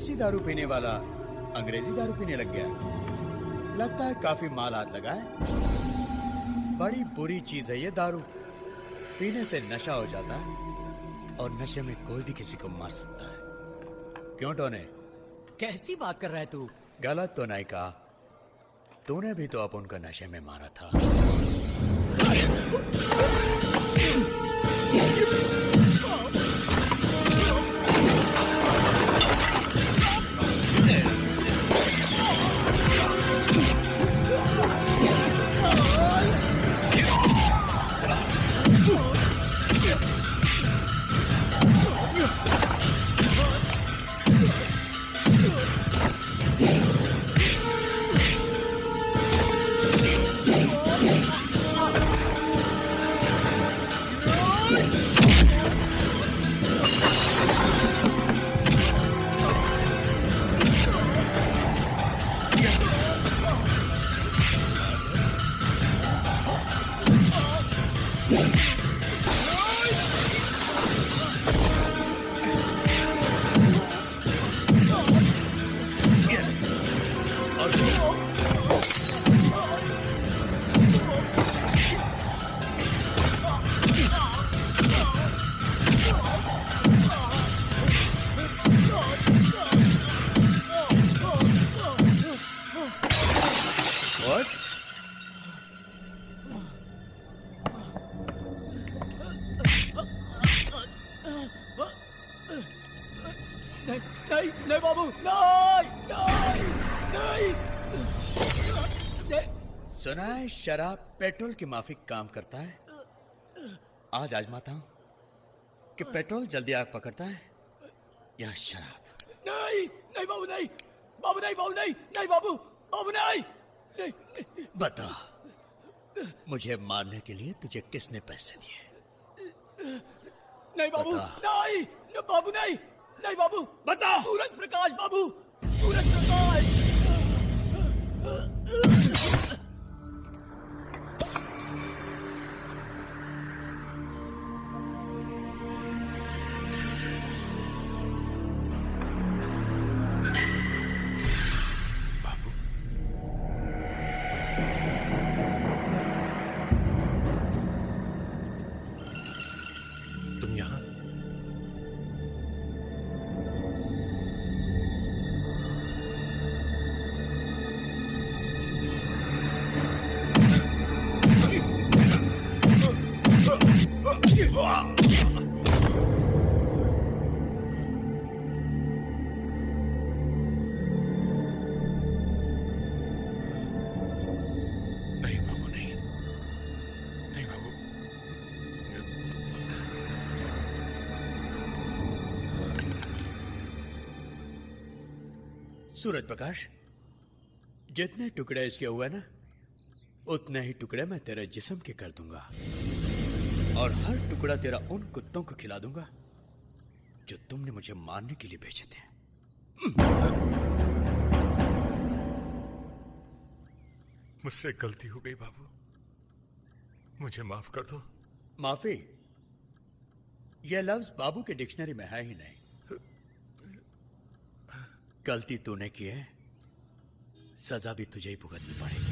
देसी दारू पीने वाला अंग्रेजी दारू पीने लग गया। लगता है काफी माल हाथ लगा है। बड़ी बुरी चीज है ये दारू। पीने से नशा हो जाता है और नशे में कोई भी किसी को मार सकता है। क्यों टोने? कैसी बात कर रहा है तू? गलत तो नहीं कहा। तूने भी तो अपन को नशे में मारा था। नहीं बाबू, नहीं नहीं नहीं। सुना है शराब पेट्रोल की माफिक काम करता है। आज आजमाता हूं कि पेट्रोल जल्दी आग पकड़ता है या शराब। नहीं नहीं बाबू, नहीं बाबू, नहीं बाबू, नहीं नहीं बाबू, बाबू नहीं, नहीं, नहीं। बता, मुझे मारने के लिए तुझे किसने पैसे दिए? नहीं बाबू, नहीं बाबू, नहीं नहीं बाबू, बता। सूरज प्रकाश बाबू, सूरज प्रकाश। तुम यहां? नहीं बाबू, नहीं नहीं बाबू। सूरज प्रकाश, जितने टुकड़े इसके हुए ना, उतने ही टुकड़े मैं तेरे जिस्म के कर दूंगा और हर टुकड़ा तेरा उन कुत्तों को खिला दूंगा जो तुमने मुझे मारने के लिए भेजे थे। मुझसे गलती हो गई बाबू, मुझे माफ कर दो। माफी? यह लफ्ज बाबू के डिक्शनरी में है ही नहीं। गलती तूने की है, सजा भी तुझे ही भुगतनी पड़ेगी।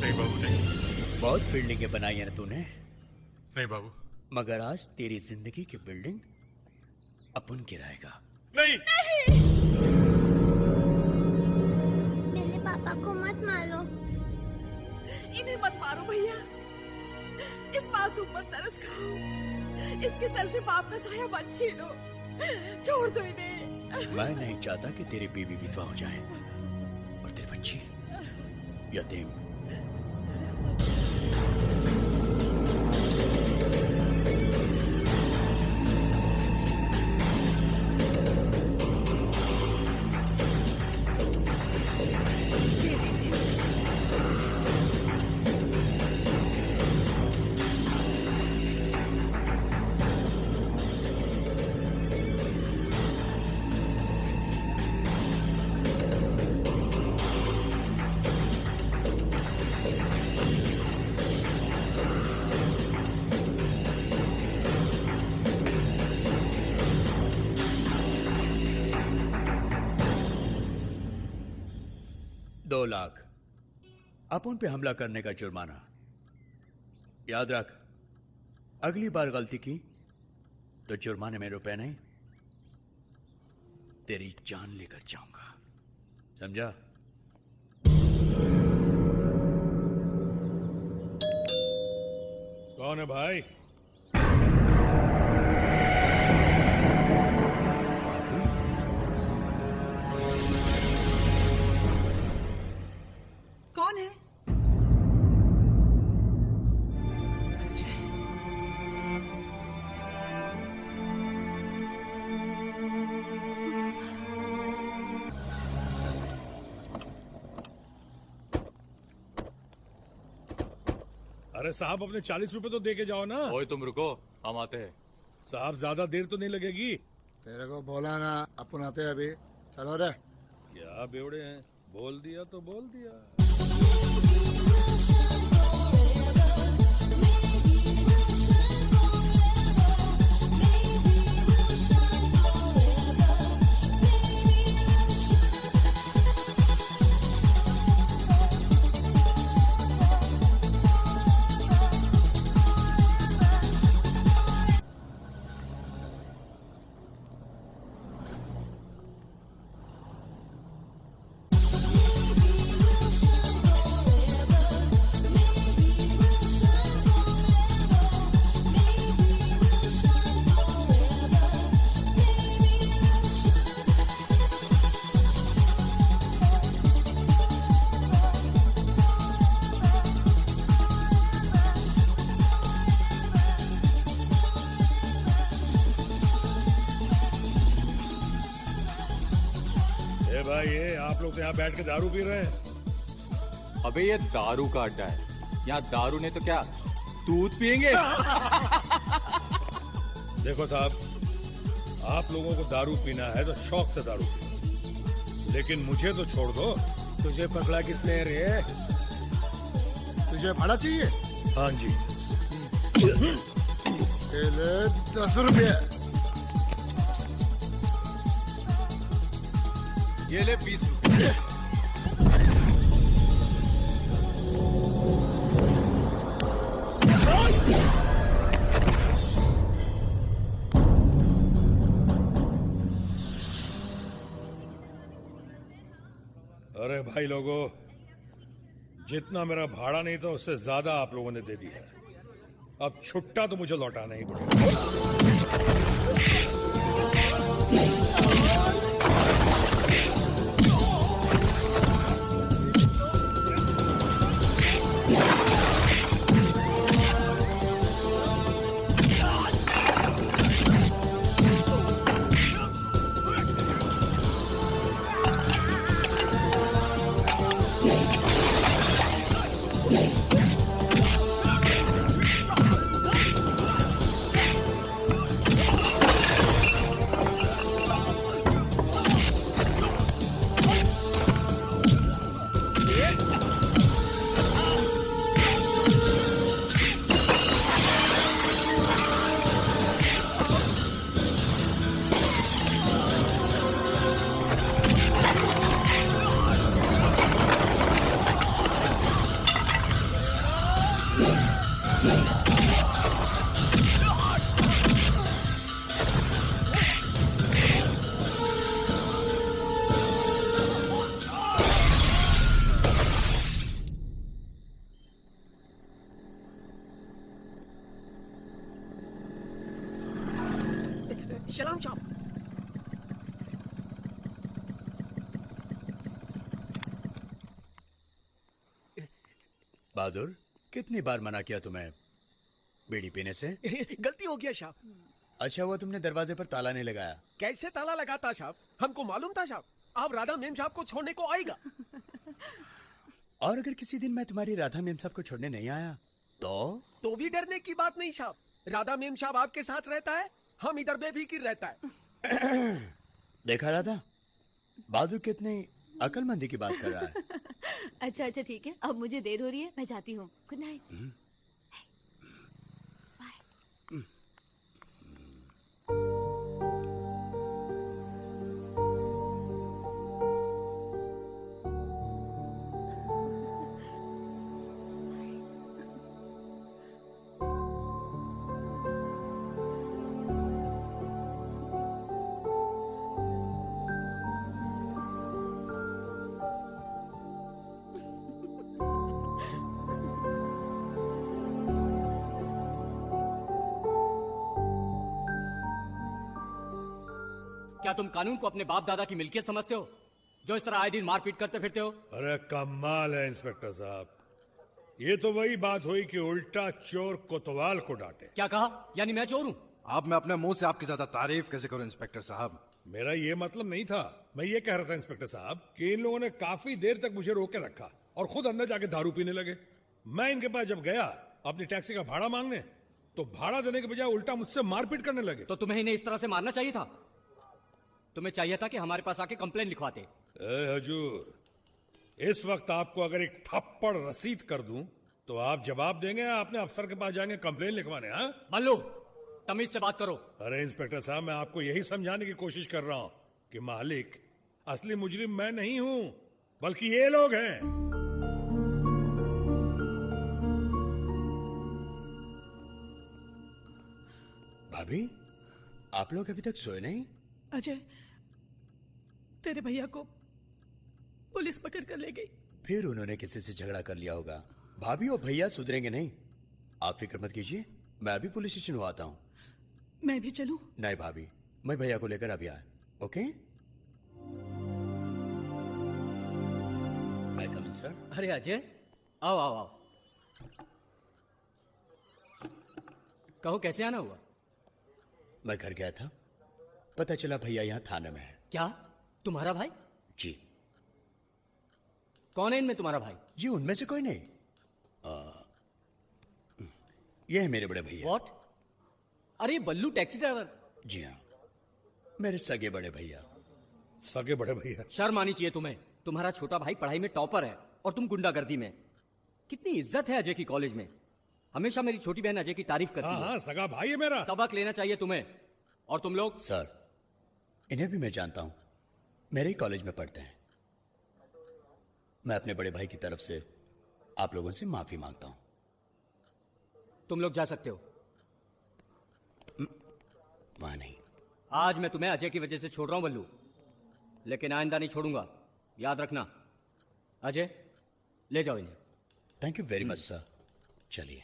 नहीं बाबू, नहीं। बहुत बिल्डिंगें बनाई है ना तूने, नहीं बाबू, मगर आज तेरी जिंदगी की बिल्डिंग अपन गिराएगा। नहीं। मेरे पापा को मत मारो। इन्हें मत मारो भैया, इस मासूम पर तरस खाओ। इसके सर से पाप का साया मत छीनो, छोड़ दो इन्हें। मैं नहीं चाहता कि तेरी बीवी विधवा हो जाए और तेरी बच्ची यतीम। 2 लाख अपन पे हमला करने का जुर्माना। याद रख, अगली बार गलती की तो जुर्माने में रुपए नहीं, तेरी जान लेकर जाऊंगा, समझा? कौन है भाई? कौन है? अजय। अरे साहब, अपने 40 रुपए तो दे के जाओ ना। ओए तुम रुको, हम आते हैं। साहब, ज्यादा देर तो नहीं लगेगी। तेरे को बोला ना, अपन आते हैं अभी। चलो रे। क्या बेवड़े हैं, बोल दिया तो बोल दिया। भाई, ये आप लोग तो यहाँ बैठ के दारू पी रहे हैं। अबे ये दारू का अड्डा है, यहाँ दारू नहीं तो क्या दूध पियेंगे। देखो साहब, आप लोगों को दारू पीना है तो शौक से दारू पियो, लेकिन मुझे तो छोड़ दो। तुझे पकड़ा किसने रे? तुझे भाड़ा चाहिए? हाँ जी। ले 10 रुपये। ये ले 20 रुपए। अरे भाई लोगों, जितना मेरा भाड़ा नहीं था उससे ज्यादा आप लोगों ने दे दिया है। अब छुट्टा तो मुझे लौटाना ही पड़ेगा। सलाम साहब। बहादुर, कितनी बार मना किया तुम्हें बीड़ी पीने से? गलती हो गया साहब। अच्छा हुआ तुमने दरवाजे पर ताला नहीं लगाया। कैसे ताला लगाता साहब? हमको मालूम था साहब आप राधा मेम साहब को छोड़ने को आएगा। और अगर किसी दिन मैं तुम्हारी राधा मेम साहब को छोड़ने नहीं आया तो भी डरने की बात नहीं साहब। राधा मेम साहब आपके साथ रहता है, हम इधर बेफिक्र रहता है। देखा राधा, बहादुर कितनी अकलमंदी की बात कर रहा है। अच्छा अच्छा ठीक है, अब मुझे देर हो रही है, मैं जाती हूँ। Good night. क्या तुम कानून को अपने बाप दादा की मिल्कियत समझते हो, जो इस तरह आए दिन मारपीट करते फिरते हो? अरे कमाल है इंस्पेक्टर साहब, ये तो वही बात हुई कि उल्टा चोर कोतवाल को डांटे। क्या कहा? यानी मैं चोर हूं? आप मैं अपने मुंह से आपकी ज्यादा तारीफ कैसे करूं इंस्पेक्टर साहब? मेरा ये मतलब नहीं था, मैं ये कह रहा था इंस्पेक्टर साहब कि इन लोगों ने काफी देर तक मुझे रोक के रखा और खुद अंदर जाके दारू पीने लगे। मैं इनके पास जब गया अपनी टैक्सी का भाड़ा मांगने, तो भाड़ा देने के बजाय उल्टा मुझसे मारपीट करने लगे। तो तुम्हें इन्हें इस तरह से मारना चाहिए था। तुम्हें चाहिए था कि हमारे पास आके कंप्लेन लिखवाते। ए हजूर, इस वक्त आपको अगर एक थप्पड़ रसीद कर दूं तो आप जवाब देंगे या अपने अफसर के पास जाएंगे कंप्लेन लिखवाने? हाँ बल्लू, तमीज से बात करो। अरे इंस्पेक्टर साहब, मैं आपको यही समझाने की कोशिश कर रहा हूं कि मालिक असली मुजरिम मैं नहीं हूं, बल्कि ये लोग हैं। भाभी, आप लोग अभी तक सोए नहीं? अजय, तेरे भैया को पुलिस पकड़ कर ले गई। फिर उन्होंने किसी से झगड़ा कर लिया होगा। भाभी और भैया सुधरेंगे नहीं, आप फिक्र मत कीजिए, मैं अभी पुलिस स्टेशन हुआ आता हूँ। मैं भी चलूं? नहीं भाभी, मैं भैया को लेकर अभी आया। ओके? आई कम इन सर? अरे अजय, आओ आओ आओ। कहो कैसे आना हुआ? मैं घर गया था, पता चला भैया यहाँ थाने में है। क्या तुम्हारा भाई? जी। कौन है इनमें तुम्हारा भाई? जी उनमें से कोई नहीं। ये है मेरे बड़े भैया। व्हाट? अरे बल्लू टैक्सी ड्राइवर? जी हाँ, मेरे सगे बड़े भैया। सगे बड़े भैया? शर्म आनी चाहिए तुम्हें। तुम्हारा छोटा भाई पढ़ाई में टॉपर है और तुम गुंडागर्दी में। कितनी इज्जत है अजय की कॉलेज में। हमेशा मेरी छोटी बहन अजय की तारीफ करती है। हाँ, सगा भाई है मेरा। सबक लेना चाहिए तुम्हें। और तुम लोग? सर, इन्हें भी मैं जानता हूं, मेरे ही कॉलेज में पढ़ते हैं। मैं अपने बड़े भाई की तरफ से आप लोगों से माफी मांगता हूं। तुम लोग जा सकते हो। वहां नहीं। आज मैं तुम्हें अजय की वजह से छोड़ रहा हूं बल्लू, लेकिन आइंदा नहीं छोड़ूंगा, याद रखना। अजय, ले जाओ इन्हें। Thank you very much sir. चलिए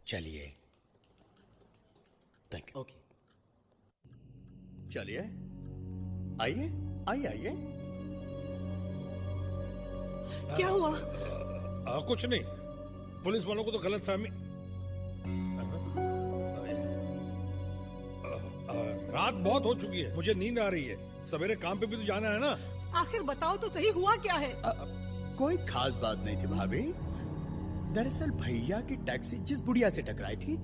चलिए। Thank you. ओके, चलिए, आइए आइए आइए। क्या हुआ? कुछ नहीं, पुलिस वालों को तो गलत फहमी। रात बहुत हो चुकी है, मुझे नींद आ रही है, सवेरे काम पे भी तो जाना है ना। आखिर बताओ तो सही, हुआ क्या है? कोई खास बात नहीं थी भाभी। दरअसल भैया की टैक्सी जिस बुढ़िया से टकराई थी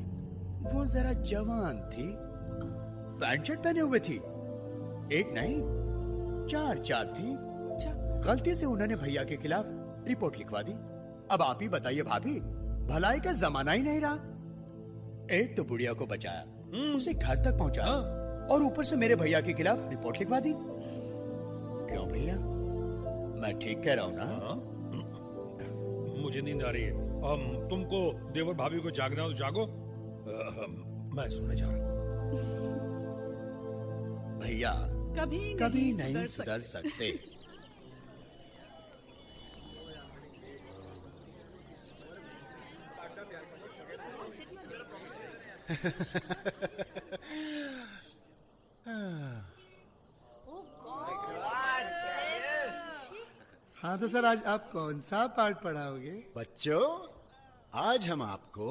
वो जरा जवान थी, पैंट शर्ट पहने हुए थी, एक नहीं चार चार थी। गलती से उन्होंने भैया के खिलाफ रिपोर्ट लिखवा दी। अब आप ही बताइए भाभी, भलाई का जमाना ही नहीं रहा। एक तो बुढ़िया को बचाया, उसे घर तक पहुंचाया, और ऊपर से मेरे भैया के खिलाफ रिपोर्ट लिखवा दी। क्यों भैया, मैं ठीक कह रहा हूं ना? मुझे नींद आ रही है। तुमको देवर भाभी को जागना हो तो जागो, मैं सोने जा रहा हूं। भैया कभी नहीं सुधर सकते। हाँ तो सर, आज आप कौन सा पार्ट पढ़ाओगे? बच्चों, आज हम आपको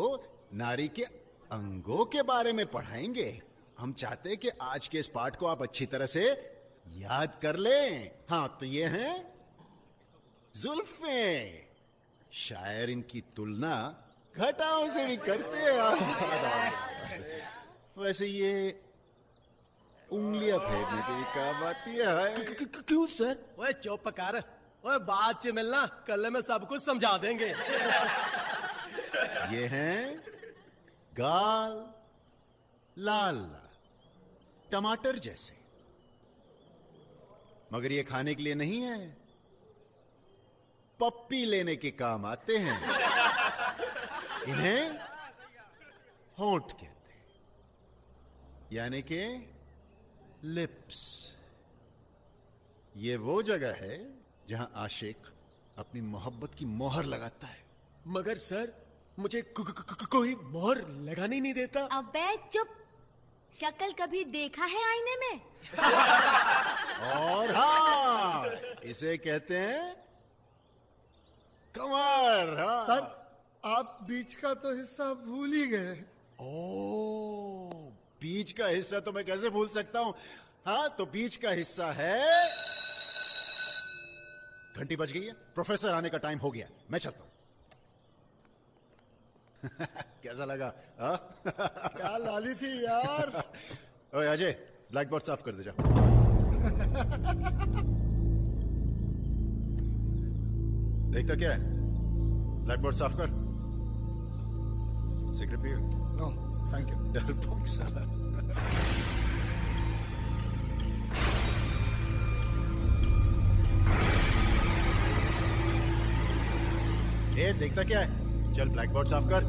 नारी के अंगों के बारे में पढ़ाएंगे। हम चाहते हैं कि आज के इस पाठ को आप अच्छी तरह से याद कर लें। हाँ, तो ये हैं जुल्फें। शायर इनकी तुलना घटाओं से भी करते हैं। वैसे ये उंगलियां फेरने के भी काम आती है। क्यों सर? ओए चुप कर, ओए बाद से मिलना, कल में सब कुछ समझा देंगे। ये हैं गाल लाल लाल टमाटर जैसे, मगर ये खाने के लिए नहीं है, पप्पी लेने के काम आते हैं। इन्हें होंठ कहते हैं, यानी कि लिप्स। ये वो जगह है जहां आशिक अपनी मोहब्बत की मोहर लगाता है। मगर सर, मुझे कोई मोहर लगाने नहीं देता। अबे चुप, शक्ल कभी देखा है आईने में? और हाँ, इसे कहते हैं कमर। हाँ। सर आप बीच का तो हिस्सा भूल ही गए। ओ, बीच का हिस्सा तो मैं कैसे भूल सकता हूं। हाँ, तो बीच का हिस्सा है। घंटी बज गई है, प्रोफेसर आने का टाइम हो गया, मैं चलता हूं। कैसा लगा? हाँ? क्या लाली थी यार। ओए अजय, ब्लैक बोर्ड साफ कर दे जा। देखता क्या है? ब्लैक बोर्ड साफ कर। सिगरेट पियो? No thank you. डरपोक साला। ए, देखता क्या है? चल ब्लैक बोर्ड साफ कर।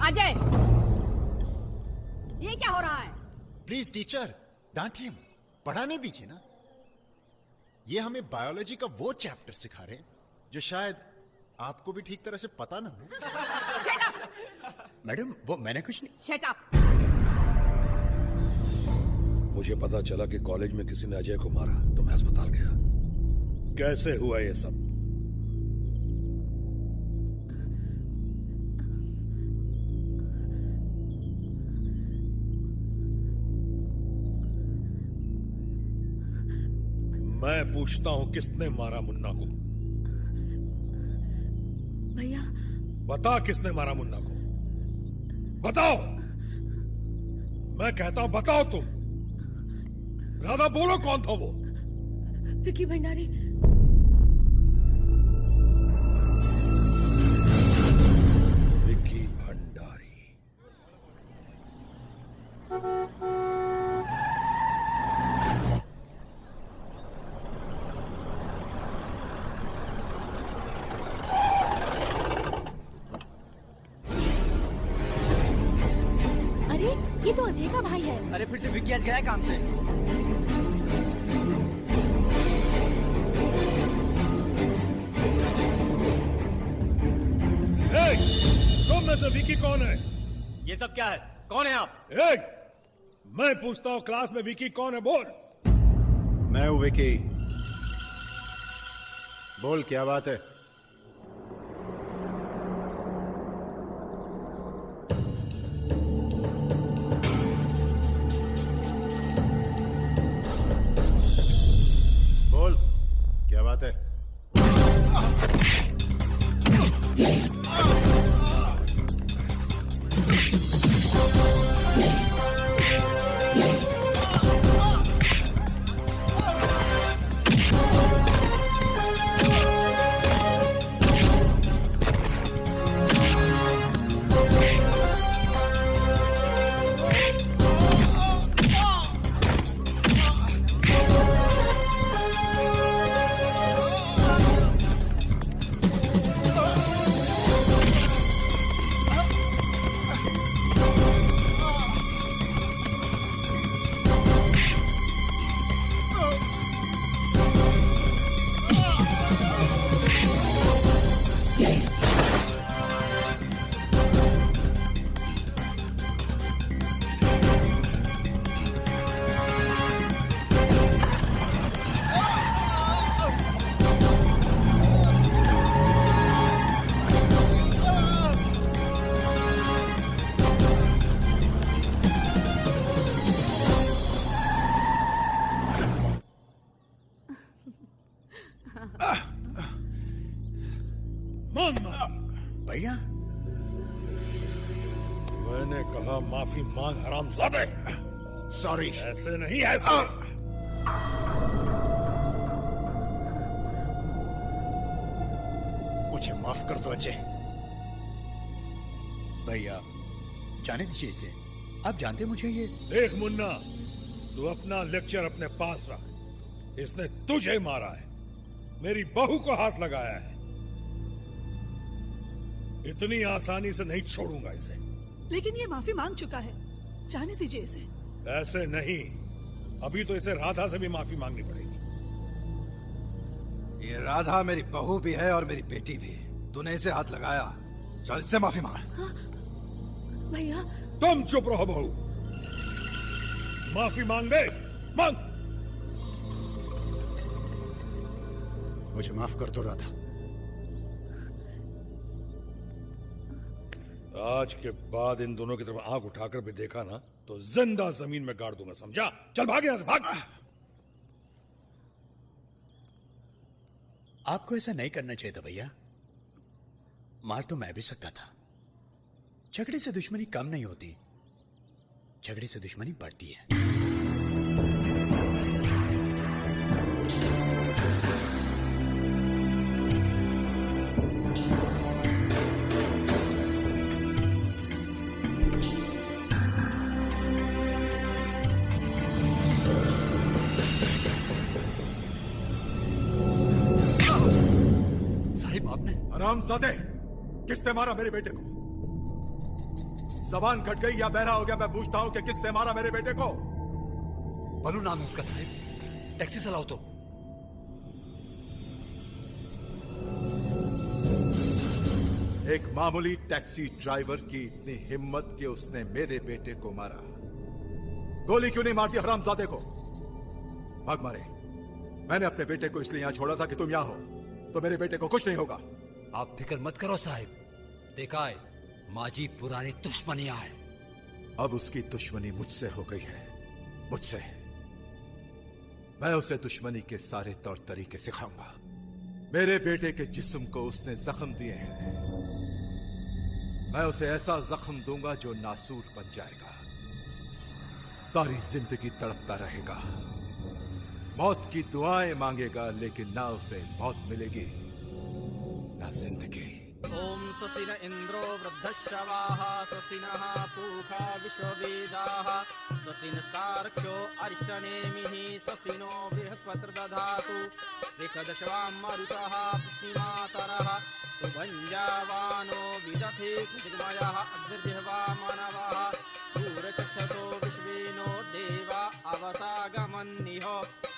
अजय, ये क्या हो रहा है? प्लीज टीचर, डांटिए मत, पढ़ाने दीजिए ना। ये हमें बायोलॉजी का वो चैप्टर सिखा रहे हैं जो शायद आपको भी ठीक तरह से पता ना हो। Shut up! मैडम वो मैंने कुछ नहीं। Shut up! मुझे पता चला कि कॉलेज में किसी ने अजय को मारा तो मैं अस्पताल गया। कैसे हुआ ये सब? मैं पूछता हूं किसने मारा मुन्ना को? भैया बता किसने मारा मुन्ना को? बताओ। मैं कहता हूं बताओ तुम। राधा बोलो कौन था वो? विकी भंडारी। विकी भंडारी। अरे ये तो अजय का भाई है। अरे फिर तो विक्की आज गया है काम से। तुम में से विकी कौन है? ये सब क्या है? कौन है आप? मैं पूछता हूं क्लास में विकी कौन है? बोल। मैं हूं विकी। बोल क्या बात है? बोल क्या बात है? भैया मैंने कहा माफी मांग हरामजादे। सॉरी। ऐसे नहीं, ऐसे। मुझे माफ कर दो अजय। भैया जाने दीजिए इसे। आप जानते मुझे ये। देख मुन्ना, तू अपना लेक्चर अपने पास रख। इसने तुझे मारा है, मेरी बहू को हाथ लगाया है। इतनी आसानी से नहीं छोड़ूंगा इसे। लेकिन ये माफी मांग चुका है, जाने दीजिए इसे। ऐसे नहीं, अभी तो इसे राधा से भी माफी मांगनी पड़ेगी। ये राधा मेरी बहू भी है और मेरी बेटी भी। तूने इसे हाथ लगाया, चल इससे माफी मांग। भैया तुम चुप रहो बहू। माफी मांग दे, मांग। मुझे माफ कर दो राधा। आज के बाद इन दोनों की तरफ आंख उठाकर भी देखा ना तो जिंदा जमीन में गाड़ दूंगा, समझा? चल भाग यहां से, भाग। आपको ऐसा नहीं करना चाहिए था भैया। मार तो मैं भी सकता था। झगड़े से दुश्मनी कम नहीं होती, झगड़े से दुश्मनी बढ़ती है। साहिब आपने हरामजादे, किसने मारा मेरे बेटे को? जबान कट गई या बहरा हो गया? मैं पूछता हूं कि किसने मारा मेरे बेटे को? बलू नाम है उसका साहिब। टैक्सी चलाओ तो। एक मामूली टैक्सी ड्राइवर की इतनी हिम्मत कि उसने मेरे बेटे को मारा। गोली क्यों नहीं मारती हरामजादे को? भाग मारे। मैंने अपने बेटे को इसलिए यहां छोड़ा था कि तुम यहां हो, तो मेरे बेटे को कुछ नहीं होगा। आप फिक्र मत करो साहिब, देखा है माजी पुरानी दुश्मनियां है। अब उसकी दुश्मनी मुझसे हो गई है, मुझसे। मैं उसे दुश्मनी के सारे तौर तरीके सिखाऊंगा। मेरे बेटे के जिस्म को उसने जख्म दिए हैं, मैं उसे ऐसा जख्म दूंगा जो नासूर बन जाएगा, सारी जिंदगी तड़पता रहेगा, मौत की दुआएं मांगेगा, लेकिन ना उसे मौत मिलेगी ना जिंदगी। ओम स्वस्ति न इंद्रो वृद्धश्रवाः स्वस्ति नः पूषा विश्ववेदाः स्वस्ति नस्तार्क्ष्यो अरिष्टनेमिः स्वस्ति नो बृहस्पतिर्दधातु त्रिखदशवां मरुतः पुष्टिमातरः सुभञ्जावानो विदधे कुजिर्मयः अग्निर्जिह्वा मानवः सूरचक्षसो विश्वेनो देवा अवसागमन्निः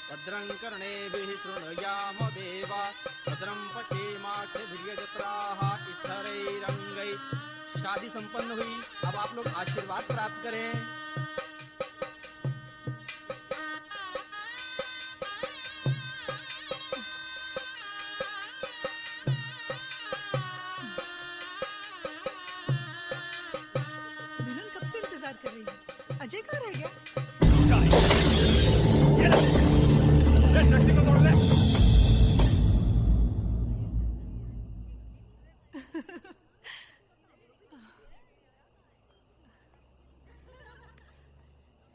भद्रं कर्णेभिः शृणुयाम देवा भद्रं पश्येमाक्षभिर्यजत्राः स्थैरैरङ्गैः। शादी संपन्न हुई, अब आप लोग आशीर्वाद प्राप्त करें। दुल्हन कब से इंतजार कर रही है? अजय कहाँ रह गया?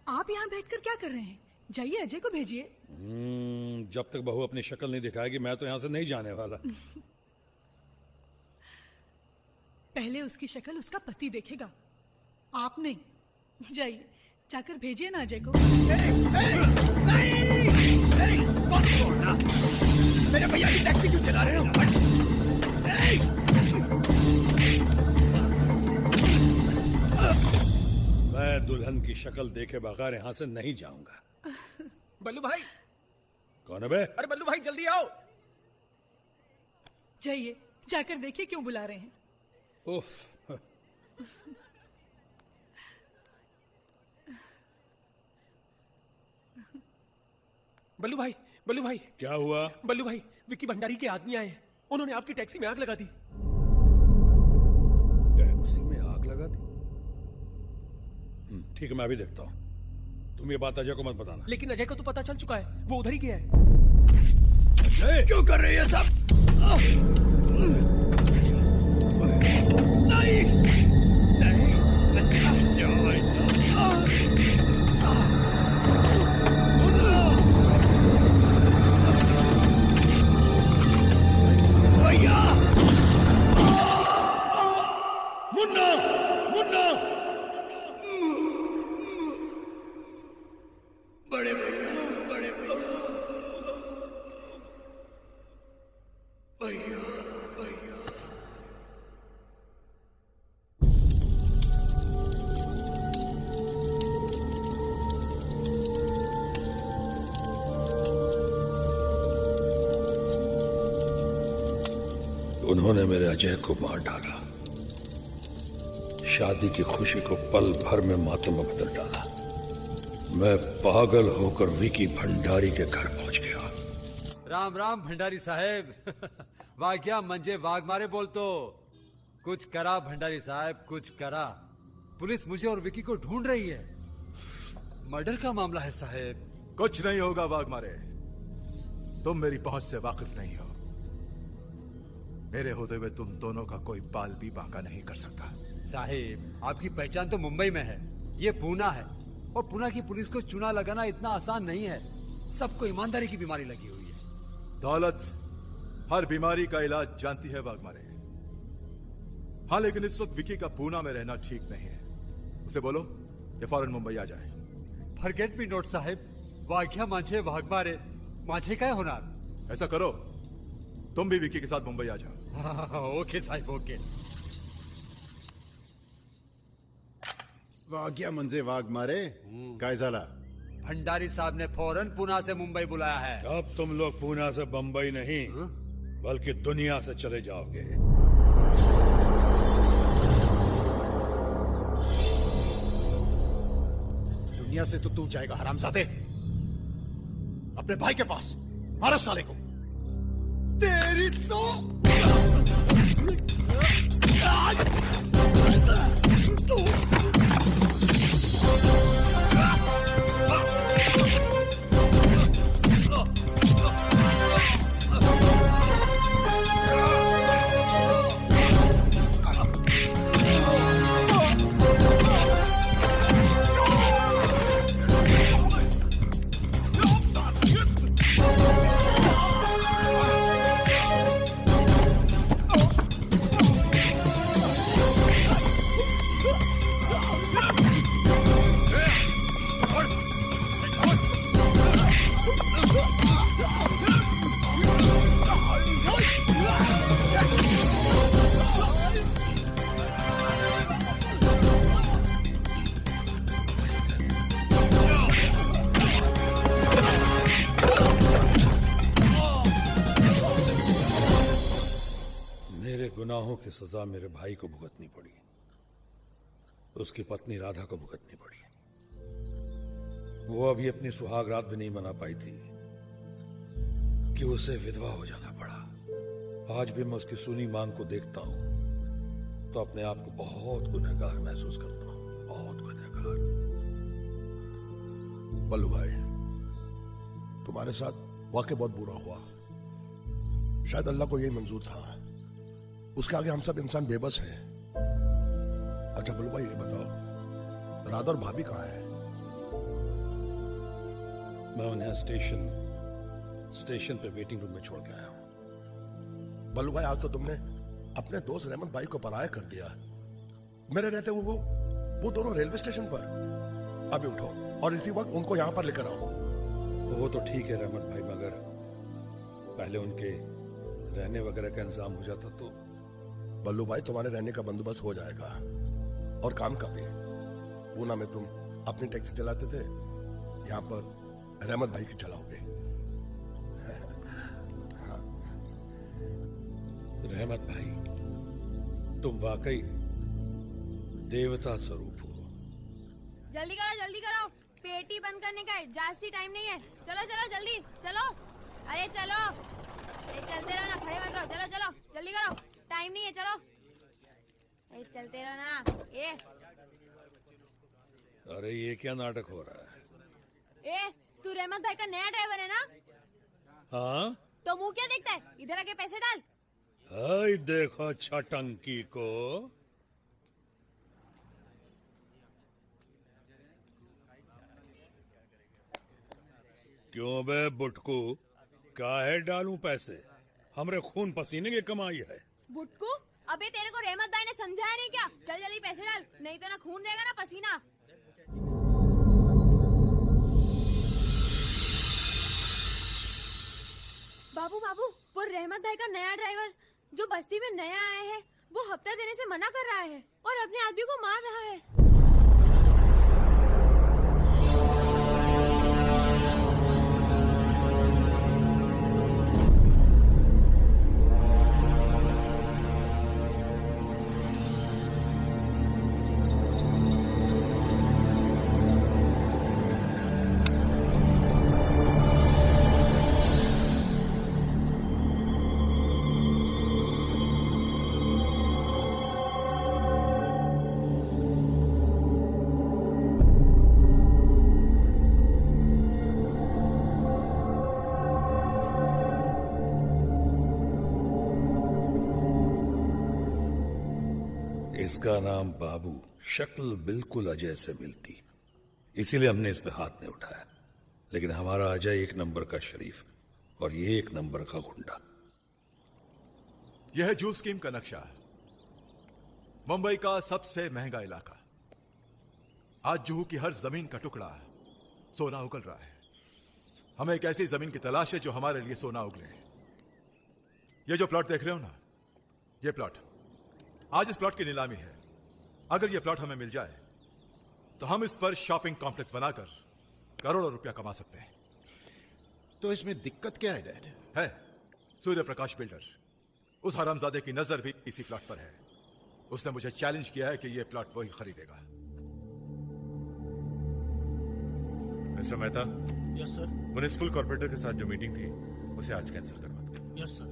आप यहाँ बैठकर क्या कर रहे हैं? जाइए अजय को भेजिए। जब तक बहू अपनी शक्ल नहीं दिखाएगी मैं तो यहां से नहीं जाने वाला। पहले उसकी शक्ल उसका पति देखेगा, आप नहीं। जाइए, जाकर भेजिए ना अजय को। छोड़ना, मेरे भैया की टैक्सी क्यों चला रहे हो? मैं दुल्हन की शक्ल देखे बगैर यहां से नहीं जाऊंगा। बल्लू भाई। कौन है बे? अरे बल्लू भाई जल्दी आओ। जाइए, जाकर देखिए क्यों बुला रहे हैं। उफ। बल्लू भाई, बल्लू भाई। क्या हुआ? बल्लू भाई, विक्की भंडारी के आदमी आए हैं, उन्होंने आपकी टैक्सी में आग लगा दी। टैक्सी में आग लगा दी? ठीक है, मैं अभी देखता हूं। तुम ये बात अजय को मत बताना। लेकिन अजय को तो पता चल चुका है, वो उधर ही गया है। अजय क्यों कर रहे हैं सब? नहीं, नहीं, भैया, मुन्ना, मुन्ना, बड़े भैया, बड़े भैया, भैया, भैया। उन्होंने मेरे अजय को मार डाला, शादी की खुशी को पल भर में मातम में बदल डाला। मैं पागल होकर विकी भंडारी के घर पहुंच गया। राम राम भंडारी साहेब। वाग्या मंजे वाघ मारे बोल तो। कुछ करा भंडारी साहब, कुछ करा। पुलिस मुझे और विकी को ढूंढ रही है। मर्डर का मामला है साहेब। कुछ नहीं होगा वाघ मारे, तुम मेरी पहुंच से वाकिफ नहीं हो। मेरे होते हुए तुम दोनों का कोई बाल भी बांका नहीं कर सकता। साहेब आपकी पहचान तो मुंबई में है, ये पूना है, और पूना की पुलिस को चुना लगाना इतना आसान नहीं है। सबको ईमानदारी की बीमारी लगी हुई है। दौलत हर बीमारी का इलाज जानती है वाघ मारे। हाँ, लेकिन इस वक्त विकी का पूना में रहना ठीक नहीं है। उसे बोलो ये फौरन मुंबई आ जाए। फॉरगेट मी नॉट साहेब, वाग्या माझे वाघ मारे, माझे काय होणार? ऐसा करो, तुम भी विकी के साथ मुंबई आ जाओ। ओके साहेब, ओके। वाग्या म्हणजे वाघ मारे, काय झाला? भंडारी साहब ने फौरन पुणे से मुंबई बुलाया है। अब तुम लोग पूना से बंबई नहीं बल्कि दुनिया से चले जाओगे। दुनिया से तो तू जाएगा हरामजादे, अपने भाई के पास। मारो साले को। तेरी तो गुनाहों की सजा मेरे भाई को भुगतनी पड़ी, उसकी पत्नी राधा को भुगतनी पड़ी। वो अभी अपनी सुहाग रात भी नहीं मना पाई थी कि उसे विधवा हो जाना पड़ा। आज भी मैं उसकी सुनी मांग को देखता हूं तो अपने आप को बहुत गुनहगार महसूस करता हूं, बहुत गुनहगार। बल्लू भाई, तुम्हारे साथ वाकई बहुत बुरा हुआ। शायद अल्लाह को यही मंजूर था, उसके आगे हम सब इंसान बेबस हैं। अच्छा बल्लू भाई, ये बताओ राधा और भाभी कहाँ है? मैं उन्हें स्टेशन पे वेटिंग रूम में छोड़ के आया हूं। बल्लू भाई, आज तो तुमने अपने दोस्त रहमत भाई को पराया कर दिया। मेरे रहते वो दोनों रेलवे स्टेशन पर। अभी उठो और इसी वक्त उनको यहां पर लेकर आओ। वो तो ठीक है रहमत भाई, मगर पहले उनके रहने वगैरह का इंतजाम हो जाता तो। बल्लू भाई, तुम्हारे रहने का बंदोबस्त हो जाएगा, और काम का भी। पूना में तुम अपनी टैक्सी चलाते थे, यहाँ पर रहमत भाई की चलाओगे। हाँ। रहमत भाई, तुम वाकई देवता स्वरूप हो। जल्दी करो, पेटी बंद करने का है, जास्ती टाइम नहीं है। चलो जल्दी चलो। अरे चलो, चलते रहो ना, खड़े मत रहो। चलो जल्दी करो, टाइम नहीं है। चलो चलते रहो ना। अरे ये क्या नाटक हो रहा है? तू रहमत भाई का नया ड्राइवर है ना? हाँ, तो मुंह क्या देखता है, इधर आके पैसे डाल। हाय देखो छटंकी को। क्यों बे बुटकू, काहे डालूं पैसे? हमरे खून पसीने की कमाई है। बुटकू, अबे तेरे को रहमत भाई ने समझाया नहीं क्या? चल जल्दी पैसे डाल, नहीं तो ना खून रहेगा ना पसीना। बाबू, वो रहमत भाई का नया ड्राइवर जो बस्ती में नया आया है, वो हफ्ता देने से मना कर रहा है और अपने आदमी को मार रहा है। इसका नाम बाबू, शक्ल बिल्कुल अजय से मिलती, इसीलिए हमने इस पे हाथ नहीं उठाया। लेकिन हमारा अजय एक नंबर का शरीफ और ये एक नंबर का गुंडा। यह है जू स्कीम का नक्शा, मुंबई का सबसे महंगा इलाका। आज जुहू की हर जमीन का टुकड़ा सोना उगल रहा है। हमें एक ऐसी जमीन की तलाश है जो हमारे लिए सोना उगले। ये जो प्लॉट देख रहे हो ना, ये प्लॉट, आज इस प्लॉट की नीलामी है। अगर ये प्लॉट हमें मिल जाए तो हम इस पर शॉपिंग कॉम्प्लेक्स बनाकर करोड़ों रुपया कमा सकते हैं। तो इसमें दिक्कत क्या है डैड? है सूर्य प्रकाश बिल्डर, उस हरामजादे की नजर भी इसी प्लॉट पर है। उसने मुझे चैलेंज किया है कि यह प्लॉट वही खरीदेगा। Mister Mehta, yes sir. Municipal corporator के साथ जो मीटिंग थी उसे आज कैंसिल करवा दो। Yes sir.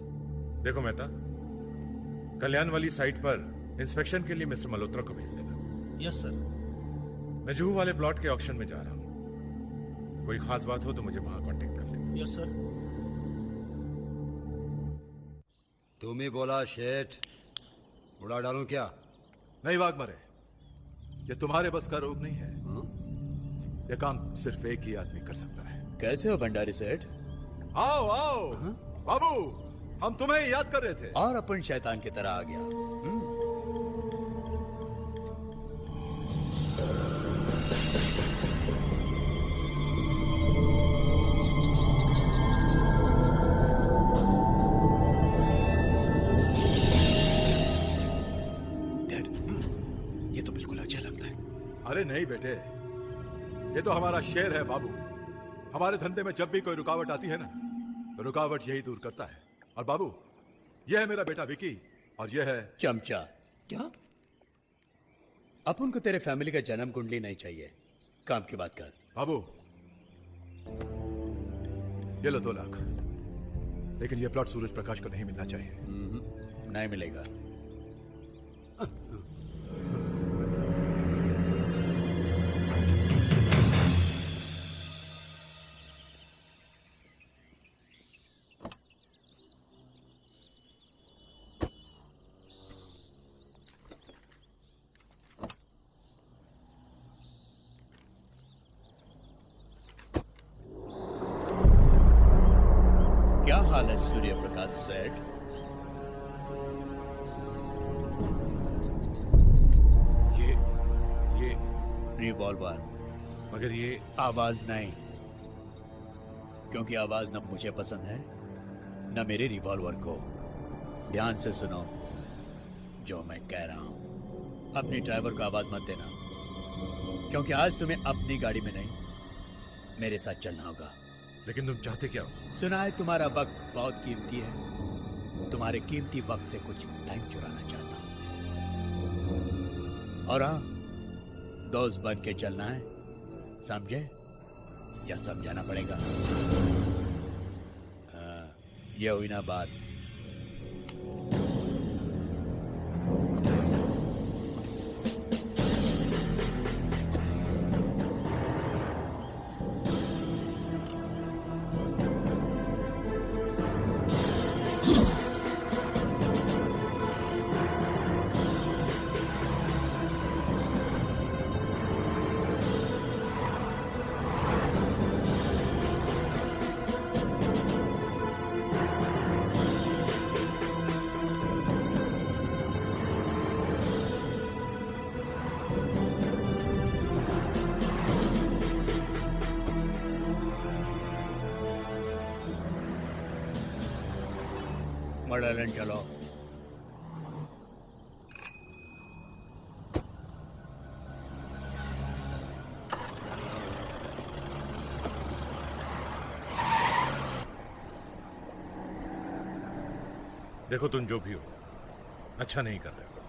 देखो मेहता, कल्याण वाली साइट पर इंस्पेक्शन के लिए मिस्टर मल्होत्रा को भेज देना। Yes sir. मैं जुहू वाले प्लॉट के ऑक्शन में जा रहा हूं। कोई खास बात हो तो मुझे वहां कांटेक्ट कर लेना। Yes sir. तुम ही बोला शेठ, उड़ा डालूं क्या? नहीं वाघमारे, ये तुम्हारे बस का रोग नहीं है। यह काम सिर्फ एक ही आदमी कर सकता है। कैसे हो भंडारी सेठ? आओ आओ बाबू, हम तुम्हें ही याद कर रहे थे। और अपन शैतान की तरह आ गया। डैड, ये तो बिल्कुल अच्छा लगता है। अरे नहीं बेटे, ये तो हमारा शेर है बाबू। हमारे धंधे में जब भी कोई रुकावट आती है ना, तो रुकावट यही दूर करता है। और बाबू, यह है मेरा बेटा विकी, और यह है चमचा। क्या? अपन को तेरे फैमिली का जन्म कुंडली नहीं चाहिए, काम की बात कर। बाबू, ये लो 2 लाख, लेकिन यह प्लॉट सूरज प्रकाश को नहीं मिलना चाहिए। नहीं मिलेगा। क्या हाल है सूर्य प्रकाश सेठ? ये रिवॉल्वर, मगर ये आवाज नहीं, क्योंकि आवाज न मुझे पसंद है न मेरे रिवॉल्वर को। ध्यान से सुनो जो मैं कह रहा हूं। अपने ड्राइवर को आवाज मत देना, क्योंकि आज तुम्हें अपनी गाड़ी में नहीं मेरे साथ चलना होगा। लेकिन तुम चाहते क्या हो? सुना है तुम्हारा वक्त बहुत कीमती है। तुम्हारे कीमती वक्त से कुछ टाइम चुराना चाहता हूं। और हाँ, दोस्त बन के चलना है, समझे? या समझाना पड़ेगा? ये हुई ना बात। मॉडल चलो। देखो तुम जो भी हो, अच्छा नहीं कर रहे हो।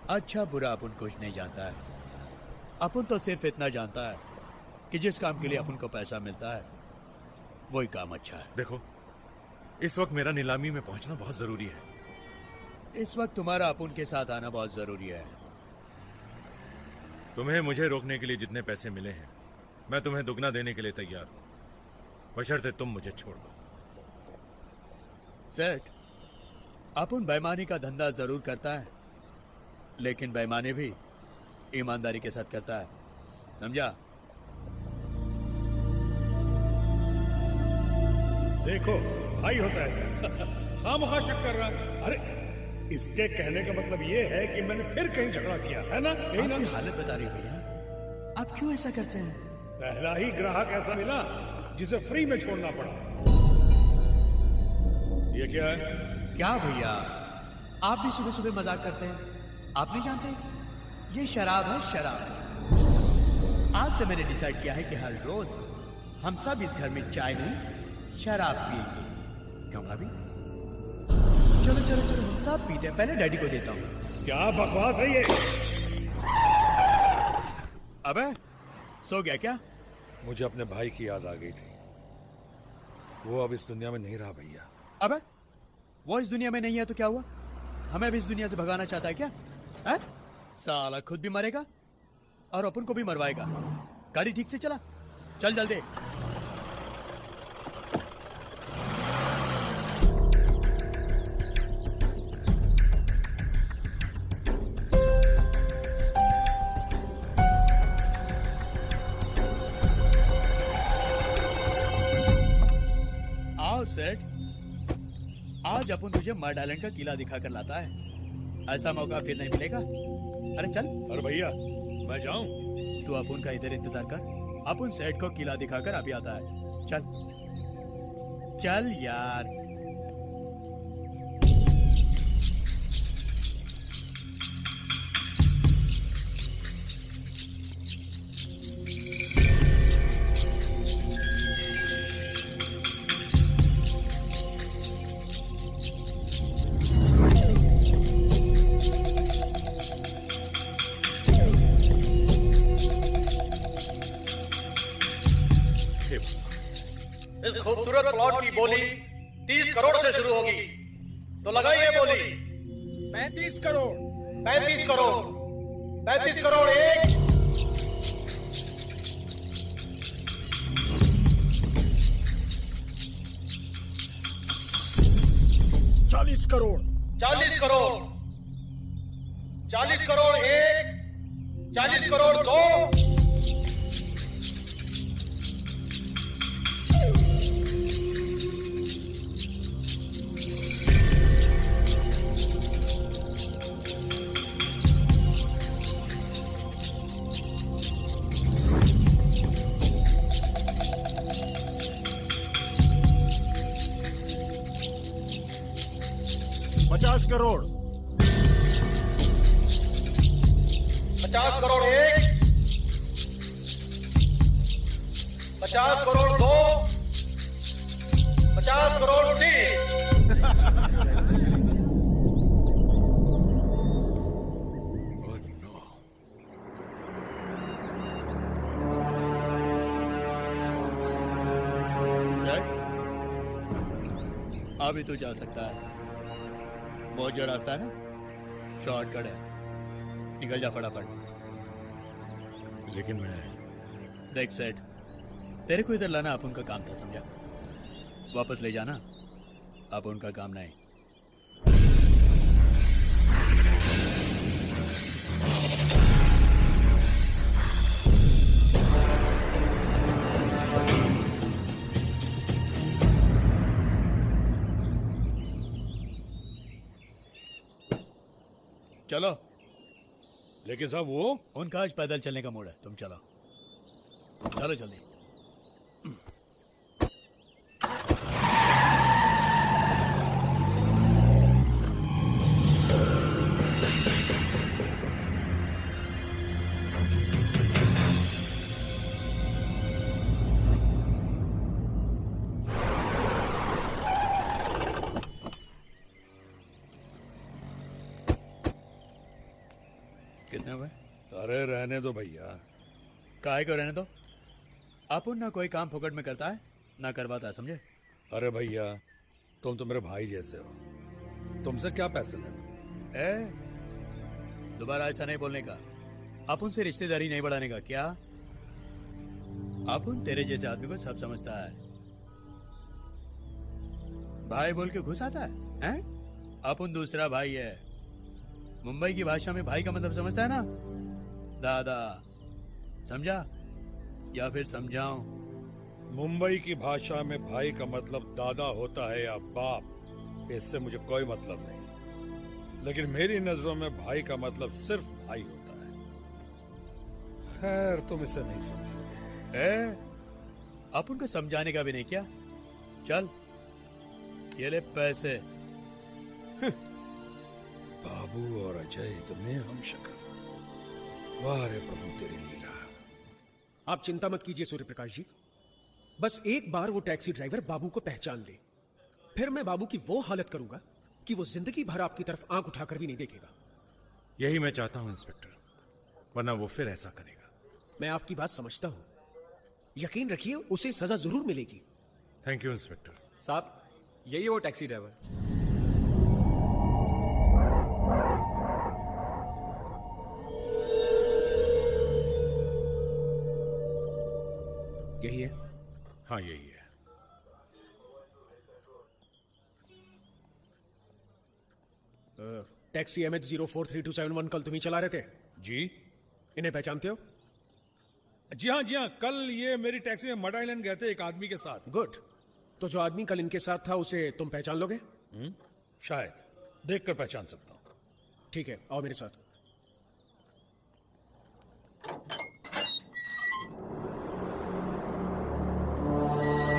अच्छा बुरा अपन कुछ नहीं जानता है। अपन तो सिर्फ इतना जानता है कि जिस काम के लिए अपन को पैसा मिलता है वही काम अच्छा है। देखो, इस वक्त मेरा नीलामी में पहुंचना बहुत जरूरी है। इस वक्त तुम्हारा अपन के साथ आना बहुत जरूरी है। तुम्हें मुझे रोकने के लिए जितने पैसे मिले हैं, मैं तुम्हें दुगना देने के लिए तैयार हूं, बशर्ते तुम मुझे छोड़ दो। सेठ, अपन बेईमानी का धंधा जरूर करता है, लेकिन बेईमानी भी ईमानदारी के साथ करता है, समझा? देखो भाई होता है ऐसा। खामखा शक कर रहा है। अरे इसके कहने का मतलब ये है कि मैंने फिर कहीं झगड़ा किया है ना? यही ना? आपकी हालत बता रही है भैया, आप क्यों ऐसा करते हैं? पहला ही ग्राहक ऐसा मिला जिसे फ्री में छोड़ना पड़ा। ये क्या है? क्या भैया, आप भी सुबह सुबह मजाक करते हैं? आप नहीं जानते ये शराब है, शराब। आज से मैंने डिसाइड किया है कि हर रोज हम सब इस घर में चाय नहीं शराब पिएंगे। क्यों भाभी? चलो चलो चलो, हम सब पीते हैं। पहले डैडी को देता हूँ। क्या बकवास है ये? अबे सो गया क्या? मुझे अपने भाई की याद आ गई थी। वो अब इस दुनिया में नहीं रहा भैया। अबे वो इस दुनिया में नहीं है तो क्या हुआ? हमें अब इस दुनिया से भगाना चाहता है क्या? है? साला खुद भी मरेगा और अपन को भी मरवाएगा। गाड़ी ठीक से चला, चल जल्दी। आओ सेठ, आज अपन तुझे मर्ड आइलैंड का किला दिखाकर लाता है। ऐसा मौका फिर नहीं मिलेगा। अरे चल। अरे भैया मैं जाऊं? तू अपन का इधर इंतजार कर, अपन सेठ को किला दिखाकर अभी आता है। चल चल यार। इस खूबसूरत प्लॉट की बोली 30 करोड़ से शुरू होगी, तो लगाइए बोली। 35 करोड़। 35 करोड़। 35 करोड़ एक। 40 करोड़। 40 करोड़। 40 करोड़ एक। 40 करोड़ दो। 50 करोड़। 50 करोड़ एक। 50 करोड़ दो। 50 करोड़ तीन। सर अभी तो जा सकता है, बहुत जो रास्ता है ना, शॉर्टकट है, निकल जा फटाफट। लेकिन मैं देख सेठ, तेरे को इधर लाना अपन का काम था, समझा? वापस ले जाना अपन का काम नहीं। चलो। लेकिन साहब वो उनका आज पैदल चलने का मूड है, तुम चलो चलो जल्दी। कितने हुए? अरे रहने दो भैया। काहे को रहने दो? अपन ना कोई काम फोकट में करता है ना करवाता है, समझे? अरे भैया तुम तो मेरे भाई जैसे हो, तुमसे क्या पैसे लेना? दोबारा ऐसा नहीं बोलने का। अपन से रिश्तेदारी नहीं बढ़ाने का। क्या अपन तेरे जैसे आदमी को सब समझता है, भाई बोल के घुस आता है, हैं? अपन दूसरा भाई है, मुंबई की भाषा में भाई का मतलब समझता है ना? दादा। समझा या फिर समझाऊं? मुंबई की भाषा में भाई का मतलब दादा होता है या बाप, इससे मुझे कोई मतलब नहीं, लेकिन मेरी नजरों में भाई का मतलब सिर्फ भाई होता है। खैर, तुम इसे नहीं समझोगे। अपन को समझाने का भी नहीं क्या? चल ये ले पैसे। बाबू और अजय इतने हम शक्ल, वाह रे प्रभु तेरी लीला। आप चिंता मत कीजिए सूर्य प्रकाश जी, बस एक बार वो टैक्सी ड्राइवर बाबू को पहचान ले, फिर मैं बाबू की वो हालत करूंगा कि वो जिंदगी भर आपकी तरफ आंख उठाकर भी नहीं देखेगा। यही मैं चाहता हूं इंस्पेक्टर, वरना वो फिर ऐसा करेगा। मैं आपकी बात समझता हूं, यकीन रखिए उसे सजा जरूर मिलेगी। थैंक यू इंस्पेक्टर साहब। यही वो टैक्सी ड्राइवर। यही है? हाँ यही है। टैक्सी MH043271 कल तुम ही चला रहे थे? जी। इन्हें पहचानते हो? जी हाँ, कल ये मेरी टैक्सी में मड आइलैंड गए थे एक आदमी के साथ। गुड। तो जो आदमी कल इनके साथ था उसे तुम पहचान लोगे? शायद, देखकर पहचान सकता हूं। ठीक है, आओ मेरे साथ।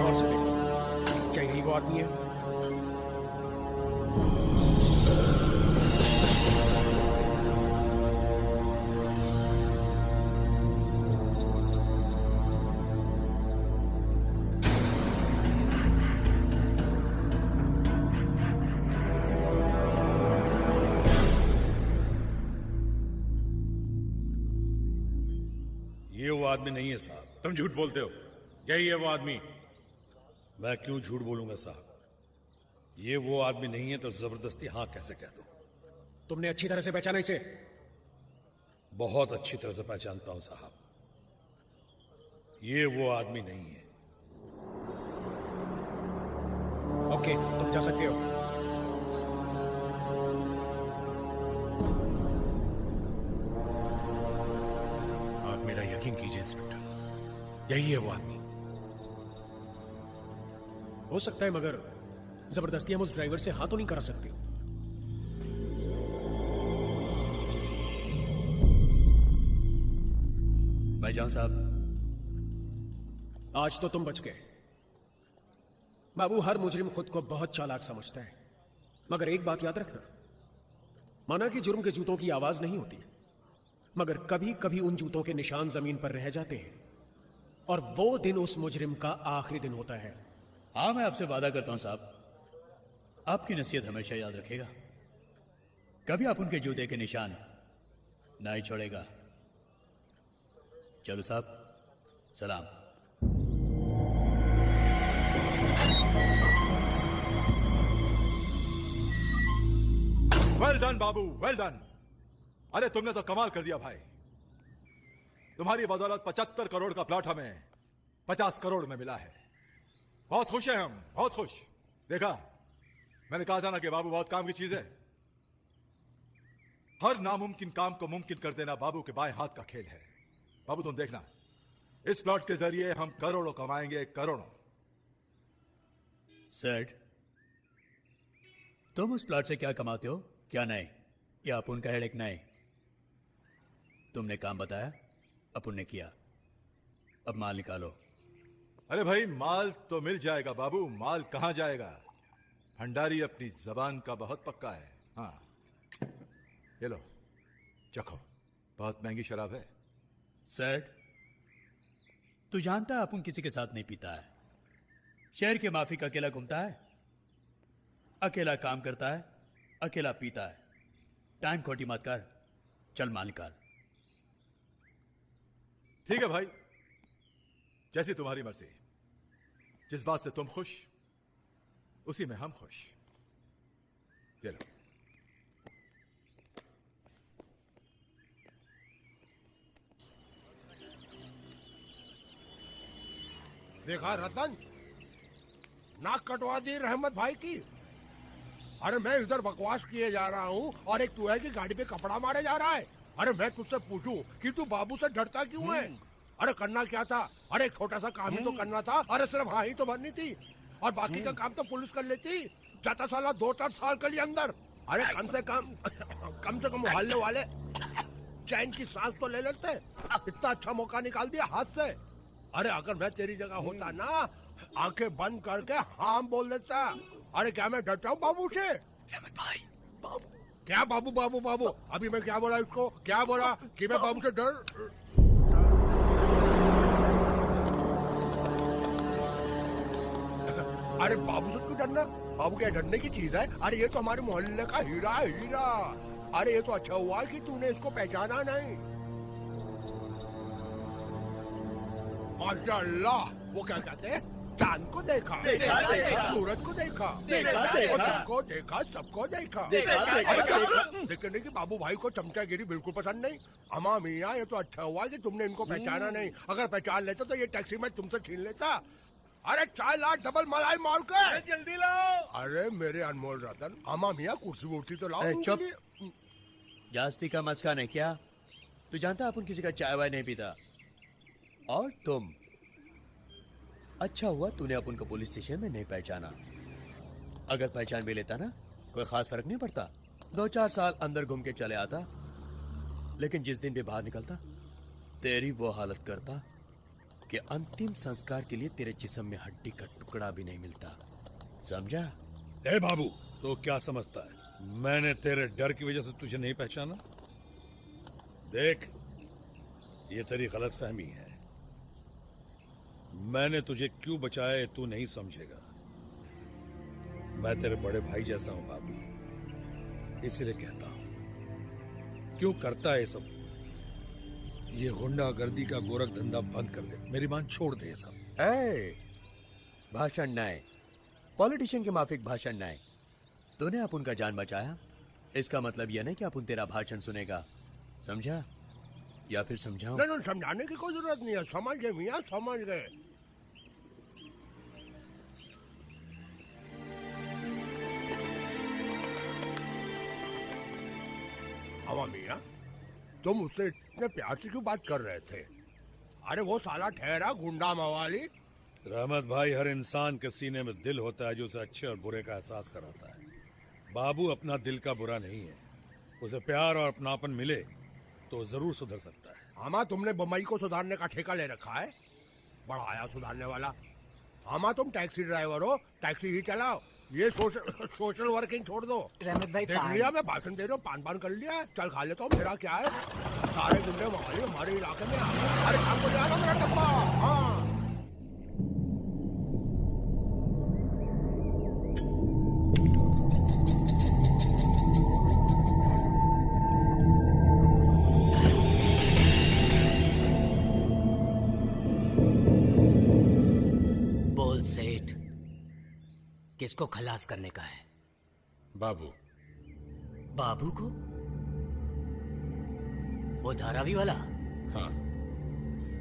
और से देखो, क्या यही वो आदमी है? ये वो आदमी नहीं है साहब। तुम झूठ बोलते हो, यही है वो आदमी। मैं क्यों झूठ बोलूंगा साहब? ये वो आदमी नहीं है तो जबरदस्ती हाँ कैसे कह दूं? तुमने अच्छी तरह से पहचाना इसे? बहुत अच्छी तरह से पहचानता हूं साहब, ये वो आदमी नहीं है। ओके, तुम जा सकते हो। आप मेरा यकीन कीजिए इंस्पेक्टर, यही है वो आदमी। हो सकता है, मगर जबरदस्ती हम उस ड्राइवर से हाँ तो नहीं करा सकते। मैं जाऊं साहब? आज तो तुम बच गए। बाबू, हर मुजरिम खुद को बहुत चालाक समझता है, मगर एक बात याद रखना, माना कि जुर्म के जूतों की आवाज नहीं होती, मगर कभी कभी उन जूतों के निशान जमीन पर रह जाते हैं, और वो दिन उस मुजरिम का आखिरी दिन होता है। हाँ, मैं आपसे वादा करता हूं साहब, आपकी नसीहत हमेशा याद रखेगा। कभी आप उनके जूते के निशान नहीं छोड़ेगा। चलो साहब, सलाम। वेल डन बाबू, वेल डन। अरे तुमने तो कमाल कर दिया भाई। तुम्हारी बदौलत 75 करोड़ का प्लॉट हमें 50 करोड़ में मिला है। बहुत खुश हैं हम, बहुत खुश। देखा, मैंने कहा था ना कि बाबू बहुत काम की चीज है। हर नामुमकिन काम को मुमकिन कर देना बाबू के बाएं हाथ का खेल है। बाबू तुम देखना, इस प्लॉट के जरिए हम करोड़ों कमाएंगे, करोड़ों। सेठ, तुम उस प्लॉट से क्या कमाते हो? क्या नहीं? या अपुन का हेडेक नहीं? तुमने काम बताया, अपुन ने किया। अब माल निकालो। अरे भाई, माल तो मिल जाएगा बाबू, माल कहां जाएगा? भंडारी अपनी जबान का बहुत पक्का है। हाँ, ये लो, चखो, बहुत महंगी शराब है। सेठ, तू जानता है अपुन किसी के साथ नहीं पीता है। शहर के माफिक अकेला घूमता है, अकेला काम करता है, अकेला पीता है। टाइम खोटी मत कर, चल माल निकाल। ठीक है भाई, जैसी तुम्हारी मर्जी। जिस बात से तुम खुश, उसी में हम खुश। ये लो। देखा रतन, नाक कटवा दी रहमत भाई की। अरे मैं इधर बकवास किए जा रहा हूँ और एक तू है कि गाड़ी पे कपड़ा मारे जा रहा है। अरे मैं तुझसे पूछूं कि तू बाबू से डरता क्यों है? अरे करना क्या था? अरे एक छोटा सा काम ही तो करना था। अरे सिर्फ हाँ ही तो भरनी थी और बाकी का काम तो पुलिस कर लेती। जाता साला 2-4 साल के लिए अंदर। अरे कम से कम मोहल्ले वाले चैन की सांस तो ले लेते। इतना अच्छा मौका निकाल दिया हाथ से। अरे अगर मैं तेरी जगह होता ना, आंखें बंद करके हाँ बोल देता। अरे क्या मैं डरता हूँ बाबू से? रहमत भाई, बाबू क्या बाबू बाबू बाबू? अभी मैं क्या बोला इसको? क्या बोला कि मैं बाबू से डर? अरे बाबू से क्यों डरना? बाबू क्या डरने की चीज है? अरे ये तो हमारे मोहल्ले का हीरा है, हीरा। अरे ये तो अच्छा हुआ कि तूने इसको पहचाना नहीं। माशाअल्लाह, वो क्या कहते हैं, चांद को देखा, सूरज को देखा, सबको देखा, सबको देखा। देखने की बाबू भाई को चमचागिरी बिल्कुल पसंद नहीं। अमा मियाँ, ये तो अच्छा हुआ कि तुमने इनको पहचाना नहीं। अगर पहचान लेते तो ये टैक्सी में तुमसे छीन लेता। अरे 4 लाख डबल मलाई मार कर जल्दी लाओ। अरे मेरे अनमोल रतन, अमा मियाँ कुर्सी वुर्सी तो लाओ। चुप, जास्ती का मस्का नहीं क्या? तू जानता अपन किसी का चाय वाय नहीं पीता। और तुम, अच्छा हुआ तूने अपन को पुलिस स्टेशन में नहीं पहचाना। अगर पहचान भी लेता ना, कोई खास फर्क नहीं पड़ता। 2-4 साल अंदर घूम के चले आता, लेकिन जिस दिन भी बाहर निकलता तेरी वो हालत करता कि अंतिम संस्कार के लिए तेरे जिस्म में हड्डी का टुकड़ा भी नहीं मिलता। समझा? ए बाबू, तो क्या समझता है मैंने तेरे डर की वजह से तुझे नहीं पहचाना? देख, ये तेरी गलत फहमी है। मैंने तुझे क्यों बचाया तू नहीं समझेगा। मैं तेरे बड़े भाई जैसा हूं बाबू, इसलिए कहता हूं। क्यों करता है ये सब? ये गुंडागर्दी का गोरख धंधा बंद कर दे। मेरी बात छोड़ दे ये सब। भाषण नाय, पॉलिटिशियन के माफिक भाषण नाय। तूने अपन का जान बचाया, इसका मतलब यह नहीं कि अपन तेरा भाषण सुनेगा। समझा या फिर समझाऊं? नहीं, समझाने की कोई जरूरत नहीं है। समझ गए मियाँ, समझ गए। अमा मियाँ, तुम मुझसे इतने प्यार से क्यों बात कर रहे थे? अरे वो साला ठहरा गुंडा मवाली। रहमत भाई, हर इंसान के सीने में दिल होता है जो उसे अच्छे और बुरे का एहसास कराता है। बाबू अपना दिल का बुरा नहीं है। उसे प्यार और अपनापन मिले तो जरूर सुधर सकता है। आमा, तुमने बम्बई को सुधारने का ठेका ले रखा है। बड़ा आया सुधारने वाला। आमा, तुम टैक्सी ड्राइवर हो, टैक्सी ही चलाओ। ये सोशल वर्किंग छोड़ दो। रहमत भाई, देख लिया मैं भाषण दे रहा हूँ, पान कर लिया। चल खा लेता हूँ। मेरा क्या है, सारे गुंडे मोहल्ले हमारे इलाके में आ गए। अरे शाम को जाना मेरा डब्बा। हाँ, बोल सेठ, किसको खलास करने का है? बाबू। बाबू को? वो धारावी वाला? हाँ,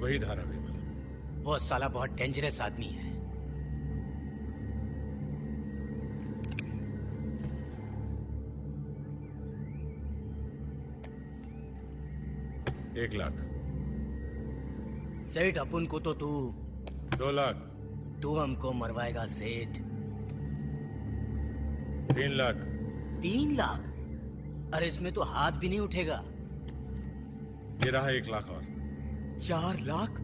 वही धारावी वाला। वो साला बहुत डेंजरस आदमी है। एक लाख। सेठ, अपन को तो तू 2 लाख। तू हमको मरवाएगा सेठ। 3 लाख। 3 लाख? अरे इसमें तो हाथ भी नहीं उठेगा। ये रहा 1 लाख और। 4 लाख?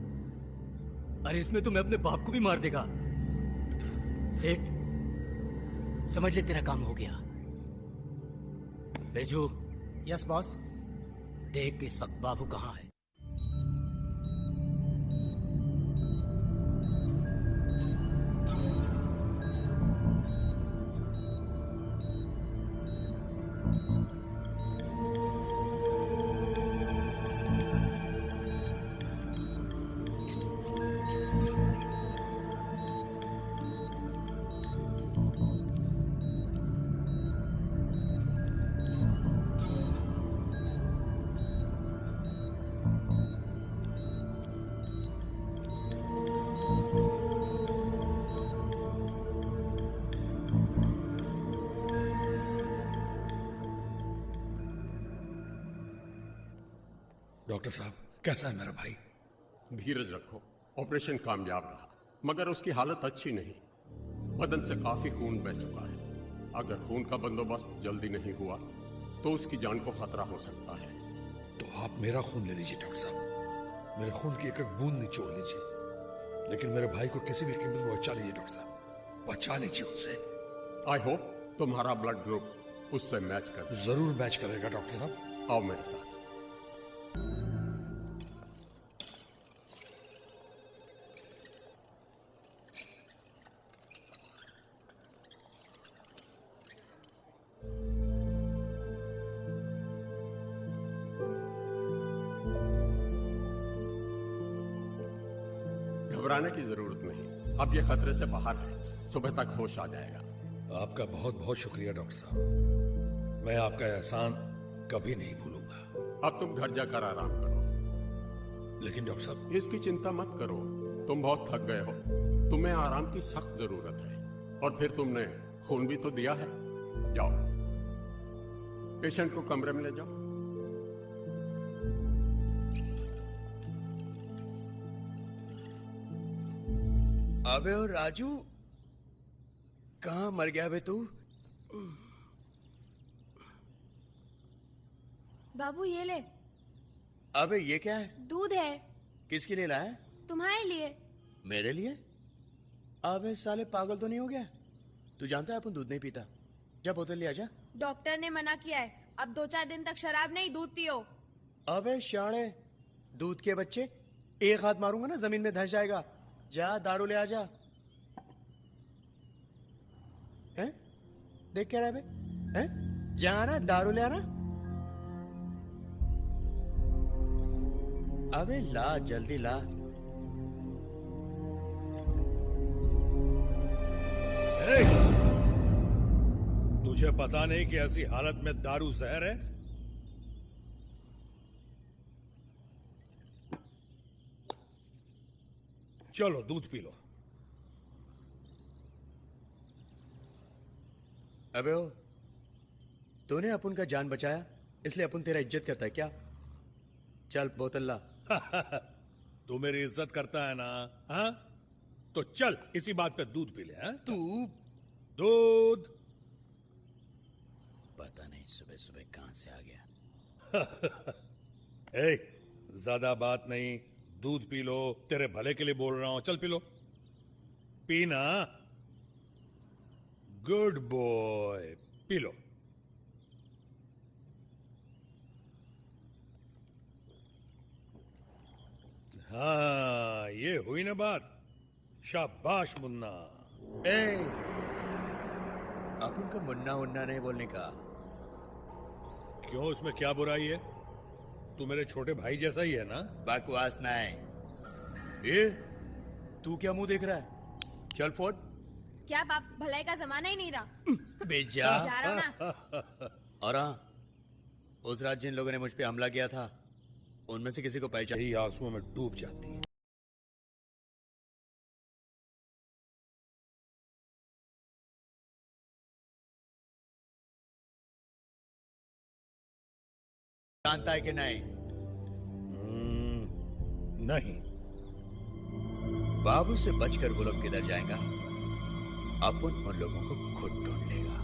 अरे इसमें तो मैं अपने बाप को भी मार देगा। सेठ, समझ ले तेरा काम हो गया। बेजू। Yes boss. देख इस वक्त बाबू कहाँ है। डॉक्टर साहब, कैसा है मेरा भाई? धीरज रखो। ऑपरेशन कामयाब रहा, मगर उसकी हालत अच्छी नहीं। बदन से काफी खून बह चुका है। अगर खून का बंदोबस्त जल्दी नहीं हुआ तो उसकी जान को खतरा हो सकता है। तो आप मेरा खून ले लीजिए डॉक्टर साहब, मेरे खून की एक एक बूंद निचोड़ लीजिए, लेकिन मेरे भाई को किसी भी कीमत में बचा लीजिए डॉक्टर साहब, बचा लीजिए उससे। आई होप तुम्हारा ब्लड ग्रुप उससे मैच कर। जरूर मैच करेगा डॉक्टर साहब। आओ मेरे साथ। घबराने की जरूरत नहीं, अब ये खतरे से बाहर है। सुबह तक होश आ जाएगा। आपका बहुत बहुत शुक्रिया डॉक्टर साहब, मैं आपका एहसान कभी नहीं भूलूंगा। अब तुम घर जाकर आराम करो। लेकिन डॉक्टर साहब, इसकी चिंता मत करो, तुम बहुत थक गए हो, तुम्हें आराम की सख्त जरूरत है। और फिर तुमने खून भी तो दिया है। जाओ, पेशेंट को कमरे में ले जाओ। अबे ओ राजू, कहाँ मर गया बे तू? बाबू ये ले। अबे ये क्या है? दूध है। किसके लिए लाया है? तुम्हारे लिए। मेरे लिए? अबे साले पागल तो नहीं हो गया? तू जानता है अपन दूध नहीं पीता। जा बोतल ले आजा। डॉक्टर ने मना किया है, अब 2-4 दिन तक शराब नहीं, दूध पियो। अबे शाणे, दूध के बच्चे, एक हाथ मारूंगा ना जमीन में धंस जाएगा। जा दारू ले आजा। हैं? देख क्या रहा है बे? हैं? जा ना दारू ले आना। अबे ला, जल्दी ला। तुझे पता नहीं कि ऐसी हालत में दारू जहर है? चलो दूध पी लो। अबे ओ, तूने अपन का जान बचाया इसलिए अपन तेरा इज्जत करता है क्या? चल बोतल ला। तू मेरी इज्जत करता है ना? हाँ, तो चल इसी बात पे दूध पी ले। हाँ? तू दूध। पता नहीं सुबह सुबह कहां से आ गया। ए, ज्यादा बात नहीं, दूध पी लो, तेरे भले के लिए बोल रहा हूं। चल पी लो, पीना। Good boy, P low. हाँ, ये हुई ना बात। शाबाश मुन्ना। ए, अपन को मुन्ना उन्ना नहीं बोलने का। क्यों, इसमें क्या बुराई है? तू मेरे छोटे भाई जैसा ही है ना? बकवास नहीं। ये तू क्या मुंह देख रहा है? चल फोड़। क्या बाप, भलाई का जमाना ही नहीं रहा। बेजा। जा रहा हूं ना। और हाँ, उस रात जिन लोगों ने मुझ पे हमला किया था उनमें से किसी को पहचान? यही आंसुओं में डूब जाती है। जानता है कि नहीं? नहीं। बाबू से बचकर वो लोग किधर जाएगा? अपन उन लोगों को खुद ढूंढ लेगा।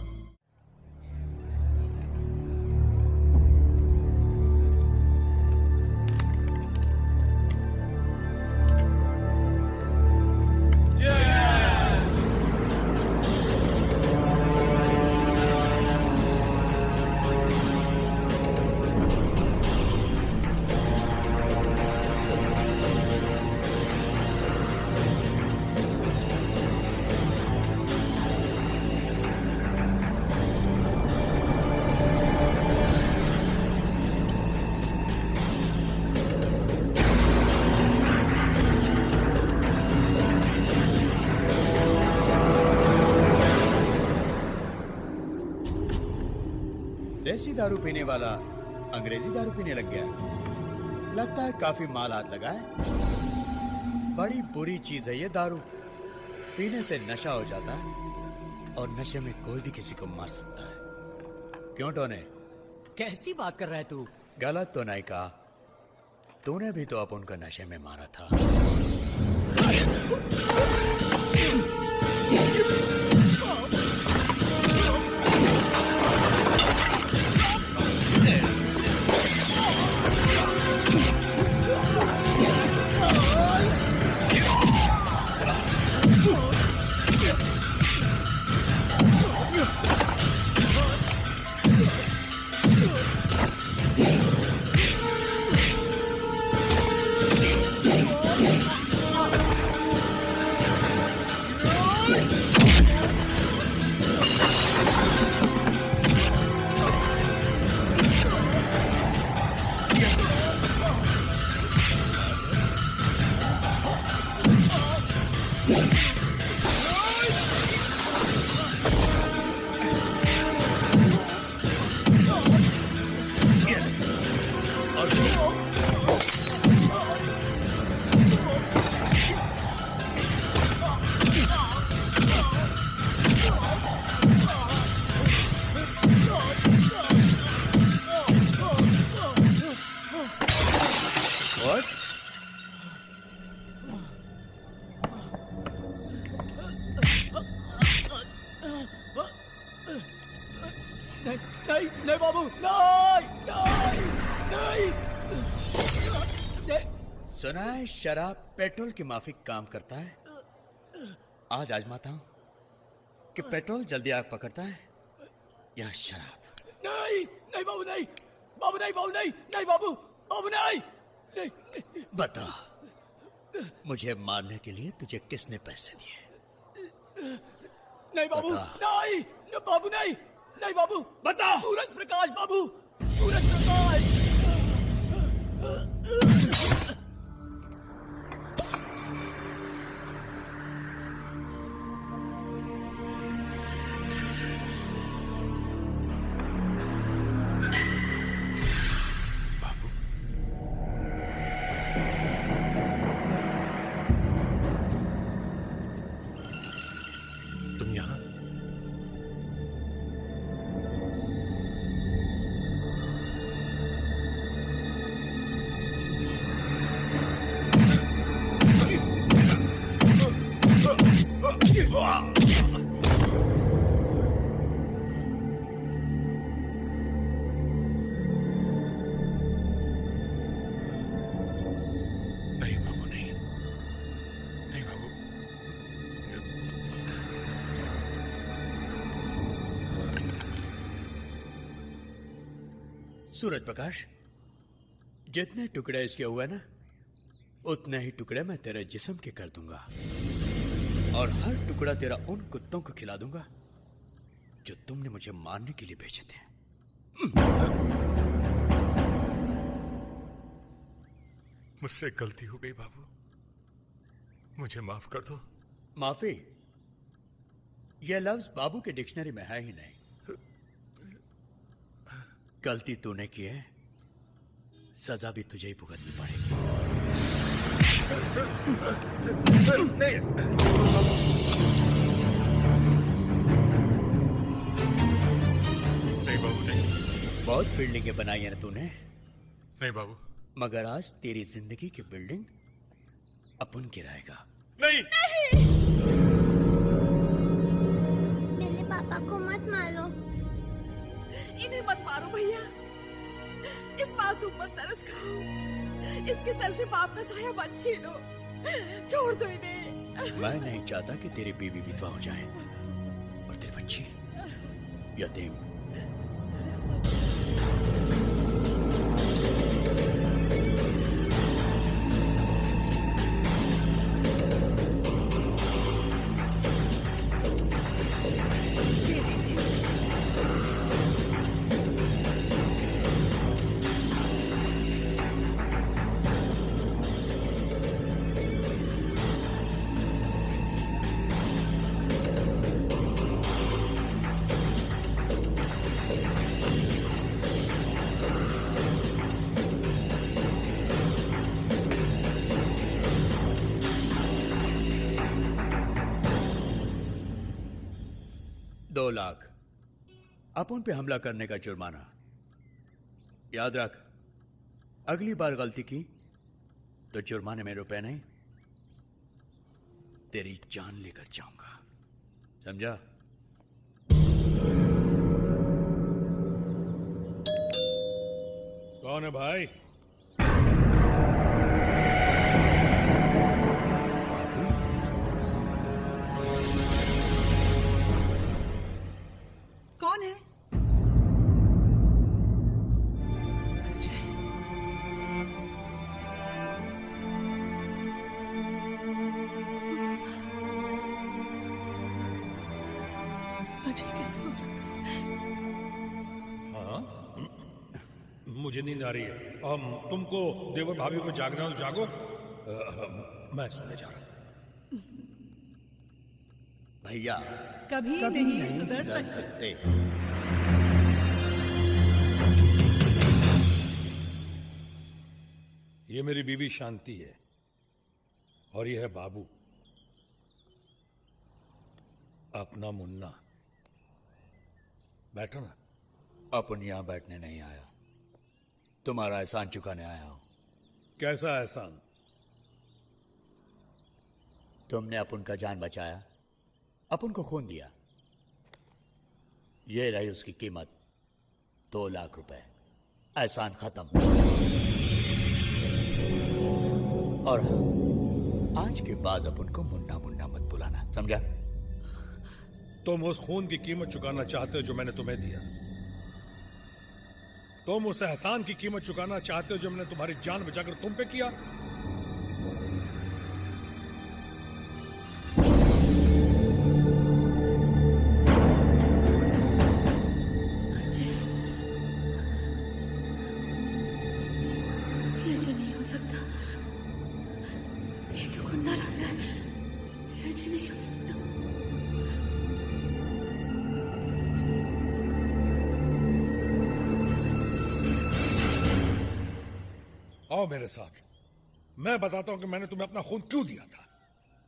देसी दारू पीने वाला अंग्रेजी दारू पीने लग गया। लगता है काफी माल हाथ लगा है। बड़ी बुरी चीज है ये दारू। पीने से नशा हो जाता है और नशे में कोई भी किसी को मार सकता है। क्यों टोने? कैसी बात कर रहा है तू? गलत तो नहीं कहा। तूने भी तो अपन का नशे में मारा था। नहीं नहीं बाबू, नहीं नहीं नहीं। सुना है शराब पेट्रोल की माफिक काम करता है। आज आजमाता हूं कि पेट्रोल जल्दी आग पकड़ता है या शराब। नहीं नहीं बाबू, नहीं बाबू, नहीं बाबू, नहीं नहीं बाबू, बाबू नहीं, नहीं, नहीं। बता, मुझे मारने के लिए तुझे किसने पैसे दिए? नहीं बाबू, नहीं बाबू, नहीं नहीं बाबू, बता। सूरज प्रकाश बाबू, सूरज प्रकाश। तुम यहां? नहीं बाबू, नहीं नहीं बाबू। सूरज प्रकाश, जितने टुकड़े इसके हुए ना, उतने ही टुकड़े मैं तेरे जिस्म के कर दूंगा, और हर टुकड़ा तेरा उन कुत्तों को खिला दूंगा जो तुमने मुझे मारने के लिए भेजे थे। मुझसे गलती हो गई बाबू, मुझे माफ कर दो। माफी? यह लफ्ज बाबू के डिक्शनरी में है ही नहीं। गलती तूने की है, सजा भी तुझे ही भुगतनी पड़ेगी। नहीं बाबू, नहीं। बहुत बिल्डिंगें बनाई है ना तूने, नहीं बाबू। मगर आज तेरी जिंदगी की बिल्डिंग अपन गिराएगा। नहीं, मेरे पापा को मत मारो। इन्हें मत मारो भैया, इस मासूम पर तरस खाओ, इसके सर से पाप का साया मत छीनो, छोड़ दो इन्हें। मैं नहीं चाहता कि तेरी बीवी विधवा हो जाए और तेरी बच्ची यतीम। दे दीजिए। दो लाख अपन पे हमला करने का जुर्माना। याद रख, अगली बार गलती की तो जुर्माने में रुपए नहीं, तेरी जान लेकर जाऊंगा, समझा? कौन है भाई? कौन है? अजय। अजय कैसे हो सकता है? हाँ, मुझे नींद आ रही है। तुमको देवर भाभी को जागना हो तो जागो। मैं सोने जा रहा हूं। भैया कभी नहीं सुधर सकते। ये मेरी बीवी शांति है और ये है बाबू, अपना मुन्ना। बैठो ना। अपन यहां बैठने नहीं आया, तुम्हारा एहसान चुकाने आया हूं। कैसा एहसान? तुमने अपन का जान बचाया, अपन को खून दिया, ये रही उसकी कीमत, 2 लाख रुपए। एहसान खत्म। और हाँ, आज के बाद अपन को मुन्ना मुन्ना मत बुलाना, समझा? तुम उस खून की कीमत चुकाना चाहते हो जो मैंने तुम्हें दिया। तुम उस एहसान की कीमत चुकाना चाहते हो जो मैंने तुम्हारी जान बचाकर तुम पे किया। ये नहीं हो सकता, ये तो गुंडा लग रहा है, ये नहीं हो सकता। आओ मेरे साथ, मैं बताता हूं कि मैंने तुम्हें अपना खून क्यों दिया था,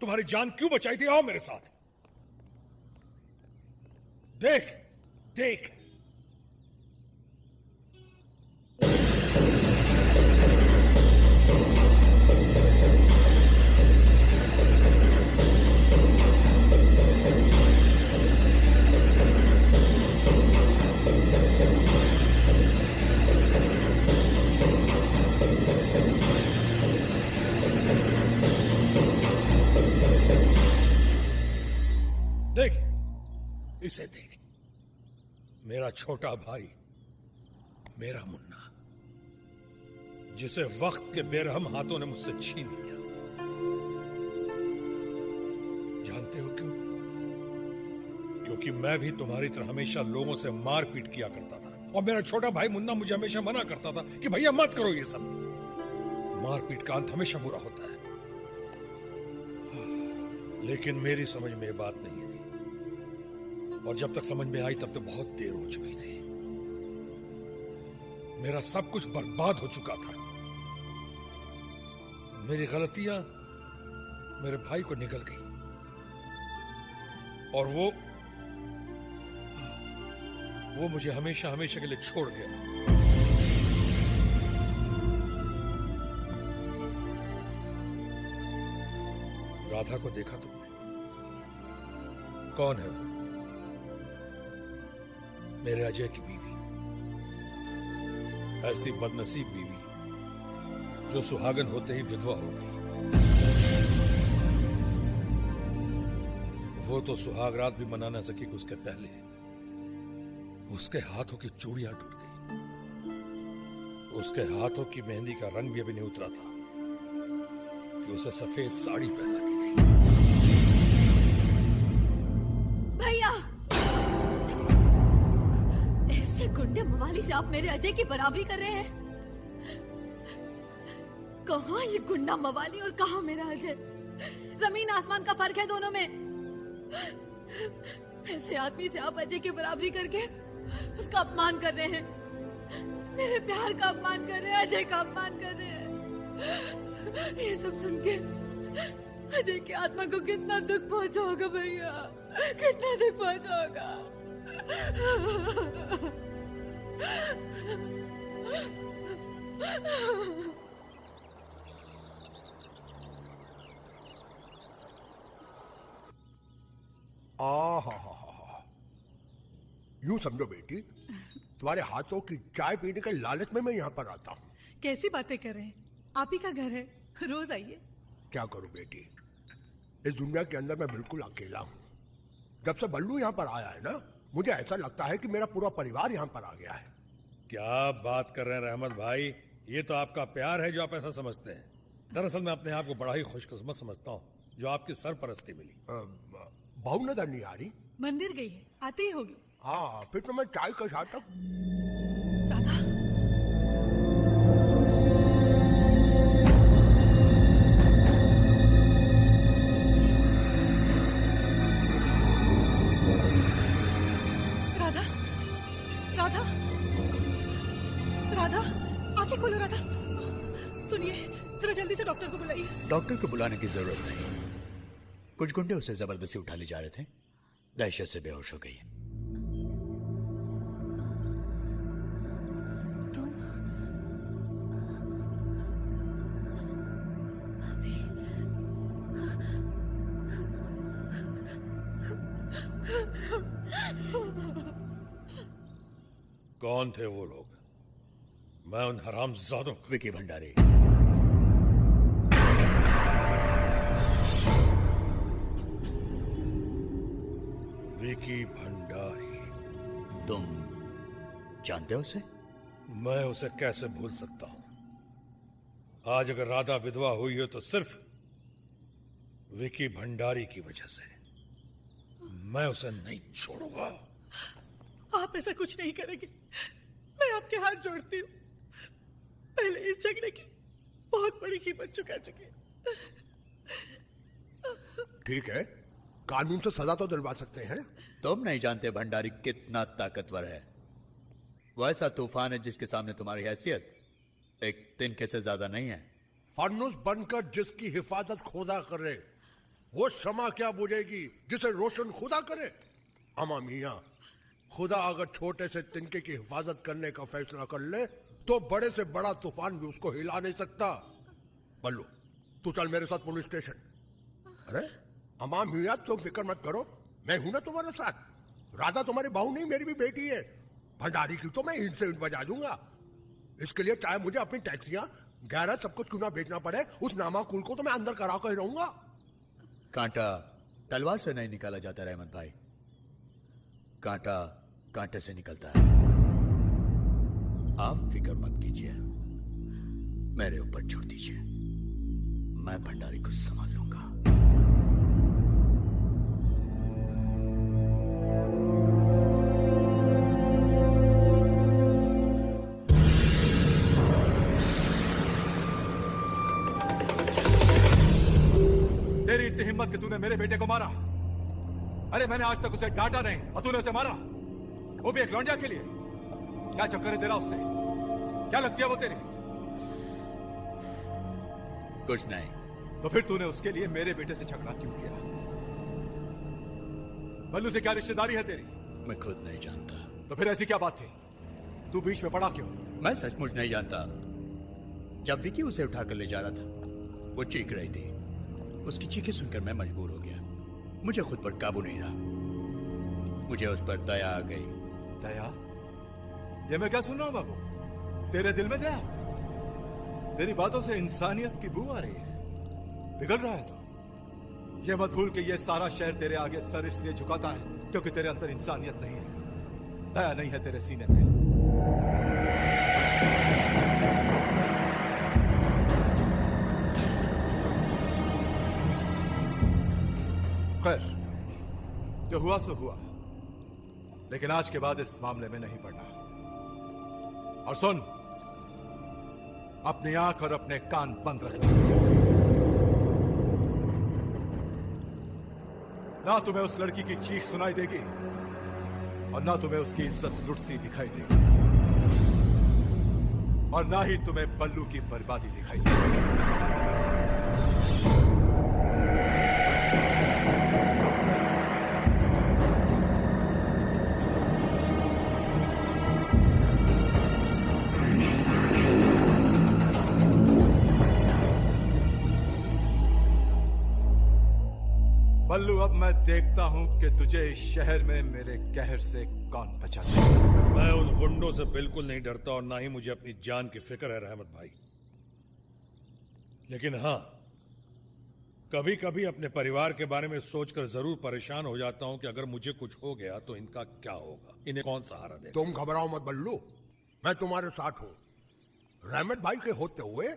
तुम्हारी जान क्यों बचाई थी। आओ मेरे साथ। देख देख, इसे देख, मेरा छोटा भाई, मेरा मुन्ना, जिसे वक्त के बेरहम हाथों ने मुझसे छीन लिया। जानते हो क्यों? क्योंकि मैं भी तुम्हारी तरह हमेशा लोगों से मारपीट किया करता था, और मेरा छोटा भाई मुन्ना मुझे हमेशा मना करता था कि भैया मत करो ये सब, मारपीट का अंत हमेशा बुरा होता है। लेकिन मेरी समझ में ये बात नहीं आई, और जब तक समझ में आई तब तक बहुत देर हो चुकी थी। मेरा सब कुछ बर्बाद हो चुका था। मेरी गलतियां मेरे भाई को निकल गई, और वो मुझे हमेशा हमेशा के लिए छोड़ गया। राधा को देखा तुमने? कौन है वो? मेरे अजय की बीवी। ऐसी बदनसीब बीवी जो सुहागन होते ही विधवा हो गई। वो तो सुहाग रात भी मना ना सकी कि उसके पहले उसके हाथों की चूड़ियां टूट गई, उसके हाथों की मेहंदी का रंग भी अभी नहीं उतरा था कि उसे सफेद साड़ी पहना दी गई। भैया, ऐसे गुंडे मवाली से आप मेरे अजय की बराबरी कर रहे हैं? कहाँ ये गुंडा मवाली और कहाँ मेरा अजय? जमीन आसमान का फर्क है दोनों में। ऐसे आदमी से आप अजय की बराबरी करके उसका अपमान कर रहे हैं, मेरे प्यार का अपमान कर रहे हैं, अजय का अपमान कर रहे हैं। ये सब सुन के अजय की आत्मा को कितना दुख पहुंचा होगा भैया, कितना दुख पहुंचा होगा। यूं समझो बेटी, तुम्हारे हाथों की चाय पीने के लालच में मैं यहाँ पर आता हूँ। कैसी बातें कर रहे हैं, आप ही का घर है, रोज आइए। क्या करूं बेटी, इस दुनिया के अंदर मैं बिल्कुल अकेला हूँ। जब से बल्लू यहाँ पर आया है ना, मुझे ऐसा लगता है कि मेरा पूरा परिवार यहाँ पर आ गया है। क्या बात कर रहे हैं रहमत भाई, ये तो आपका प्यार है जो आप ऐसा समझते हैं। दरअसल मैं अपने आप को बड़ा ही खुशकिस्मत समझता हूँ जो आपकी सरपरस्ती मिली। बहू नजर नहीं आ रही? मंदिर गई है, आती ही होगी। हाँ, फिर तो मैं चाय के साथ राधा, राधा, राधा, राधा, आंखें खोलो राधा। सुनिए, जरा जल्दी से डॉक्टर को बुलाइए। डॉक्टर को बुलाने की जरूरत नहीं। कुछ गुंडे उसे जबरदस्ती उठा ले जा रहे थे, दहशत से बेहोश हो गई। कौन थे वो लोग? मैं उन हरामजादों को। विकी भंडारी। विकी भंडारी। तुम जानते हो उसे? मैं उसे कैसे भूल सकता हूं? आज अगर राधा विधवा हुई हो तो सिर्फ विकी भंडारी की वजह से। मैं उसे नहीं छोड़ूंगा। आप ऐसा कुछ नहीं करेंगे, मैं आपके हाथ जोड़ती हूँ। पहले इस झगड़े की बहुत बड़ी कीमत चुका चुकी है। ठीक है, कानून से सजा तो दिलवा सकते हैं। तुम नहीं जानते भंडारी कितना ताकतवर है। वो ऐसा तूफान है जिसके सामने तुम्हारी हैसियत एक तिनके से ज्यादा नहीं है। फर्नुस बनकर जिसकी हिफाजत खुदा करे, वो शमा क्या बुझेगी जिसे रोशन खुदा करे। अमा मियां, खुदा अगर छोटे से तिनके की हिफाजत करने का फैसला कर ले तो बड़े से बड़ा तूफान भी उसको हिला नहीं सकता। बल्लू, तू चल मेरे साथ पुलिस स्टेशन। अरे अमा मियां, तुम फिक्र मत करो, मैं हूं ना तुम्हारे साथ। राधा तुम्हारी बहू नहीं, मेरी भी बेटी है। भंडारी की तो मैं ईंट से ईंट बजा दूंगा। इसके लिए चाहे मुझे अपनी टैक्सियां, गैराज सब कुछ क्यों ना भेजना पड़े, उस नामाकुल को तो मैं अंदर करा कर ही रहूंगा। कांटा तलवार से नहीं निकाला जाता रहमत भाई, कांटा कांटे से निकलता है। आप फिक्र मत कीजिए, मेरे ऊपर छोड़ दीजिए, मैं भंडारी को संभाल लूंगा। तेरी इतनी हिम्मत कि तूने मेरे बेटे को मारा। अरे मैंने आज तक उसे डांटा नहीं और तूने उसे मारा, वो भी एक लौंडिया के लिए। क्या चक्कर है तेरा उससे? क्या लगती है वो तेरी? कुछ नहीं। तो फिर तूने उसके लिए मेरे बेटे से झगड़ा क्यों किया? बल्लू से क्या रिश्तेदारी है तेरी? मैं खुद नहीं जानता। तो फिर ऐसी क्या बात थी? तू बीच में पड़ा क्यों? मैं सचमुच नहीं जानता। जब विकी उसे उठाकर ले जा रहा था, वो चीख रही थी। उसकी चीखें सुनकर मैं मजबूर हो गया। मुझे खुद पर काबू नहीं रहा। मुझे उस पर दया आ गई। दया? ये मैं क्या सुन रहा हूं बाबू? तेरे दिल में दया? तेरी बातों से इंसानियत की बू आ रही है। पिघल रहा है तो। ये मत भूल कि ये सारा शहर तेरे आगे सर इसलिए झुकाता है क्योंकि तेरे अंदर इंसानियत नहीं है, दया नहीं है तेरे सीने में। खैर, जो हुआ सो हुआ, लेकिन आज के बाद इस मामले में नहीं पड़ना। और सुन, अपनी आंख और अपने कान बंद रखना। ना तुम्हें उस लड़की की चीख सुनाई देगी और ना तुम्हें उसकी इज्जत लुटती दिखाई देगी, और ना ही तुम्हें बल्लू की बर्बादी दिखाई देगी। बल्लू, अब मैं देखता हूं कि तुझे इस शहर में मेरे कहर से कौन बचा देगा? मैं उन गुंडों से बिल्कुल नहीं डरता और ना ही मुझे अपनी जान की फिक्र है रहमत भाई। लेकिन हां, कभी कभी अपने परिवार के बारे में सोचकर जरूर परेशान हो जाता हूं कि अगर मुझे कुछ हो गया तो इनका क्या होगा, इन्हें कौन सहारा देगा। तुम घबराओ मत बल्लू, मैं तुम्हारे साथ हूं। रहमत भाई के होते हुए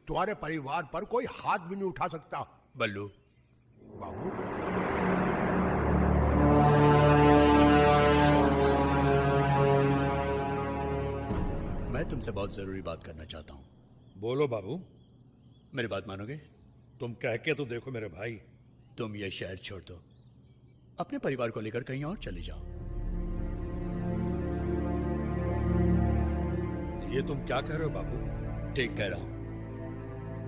तुम्हारे परिवार पर कोई हाथ भी नहीं उठा सकता। बल्लू बाबू, मैं तुमसे बहुत जरूरी बात करना चाहता हूं। बोलो बाबू। मेरी बात मानोगे? तुम कह के तो देखो मेरे भाई। तुम ये शहर छोड़ दो, अपने परिवार को लेकर कहीं और चले जाओ। ये तुम क्या कह रहे हो बाबू? ठीक कह रहा हूं।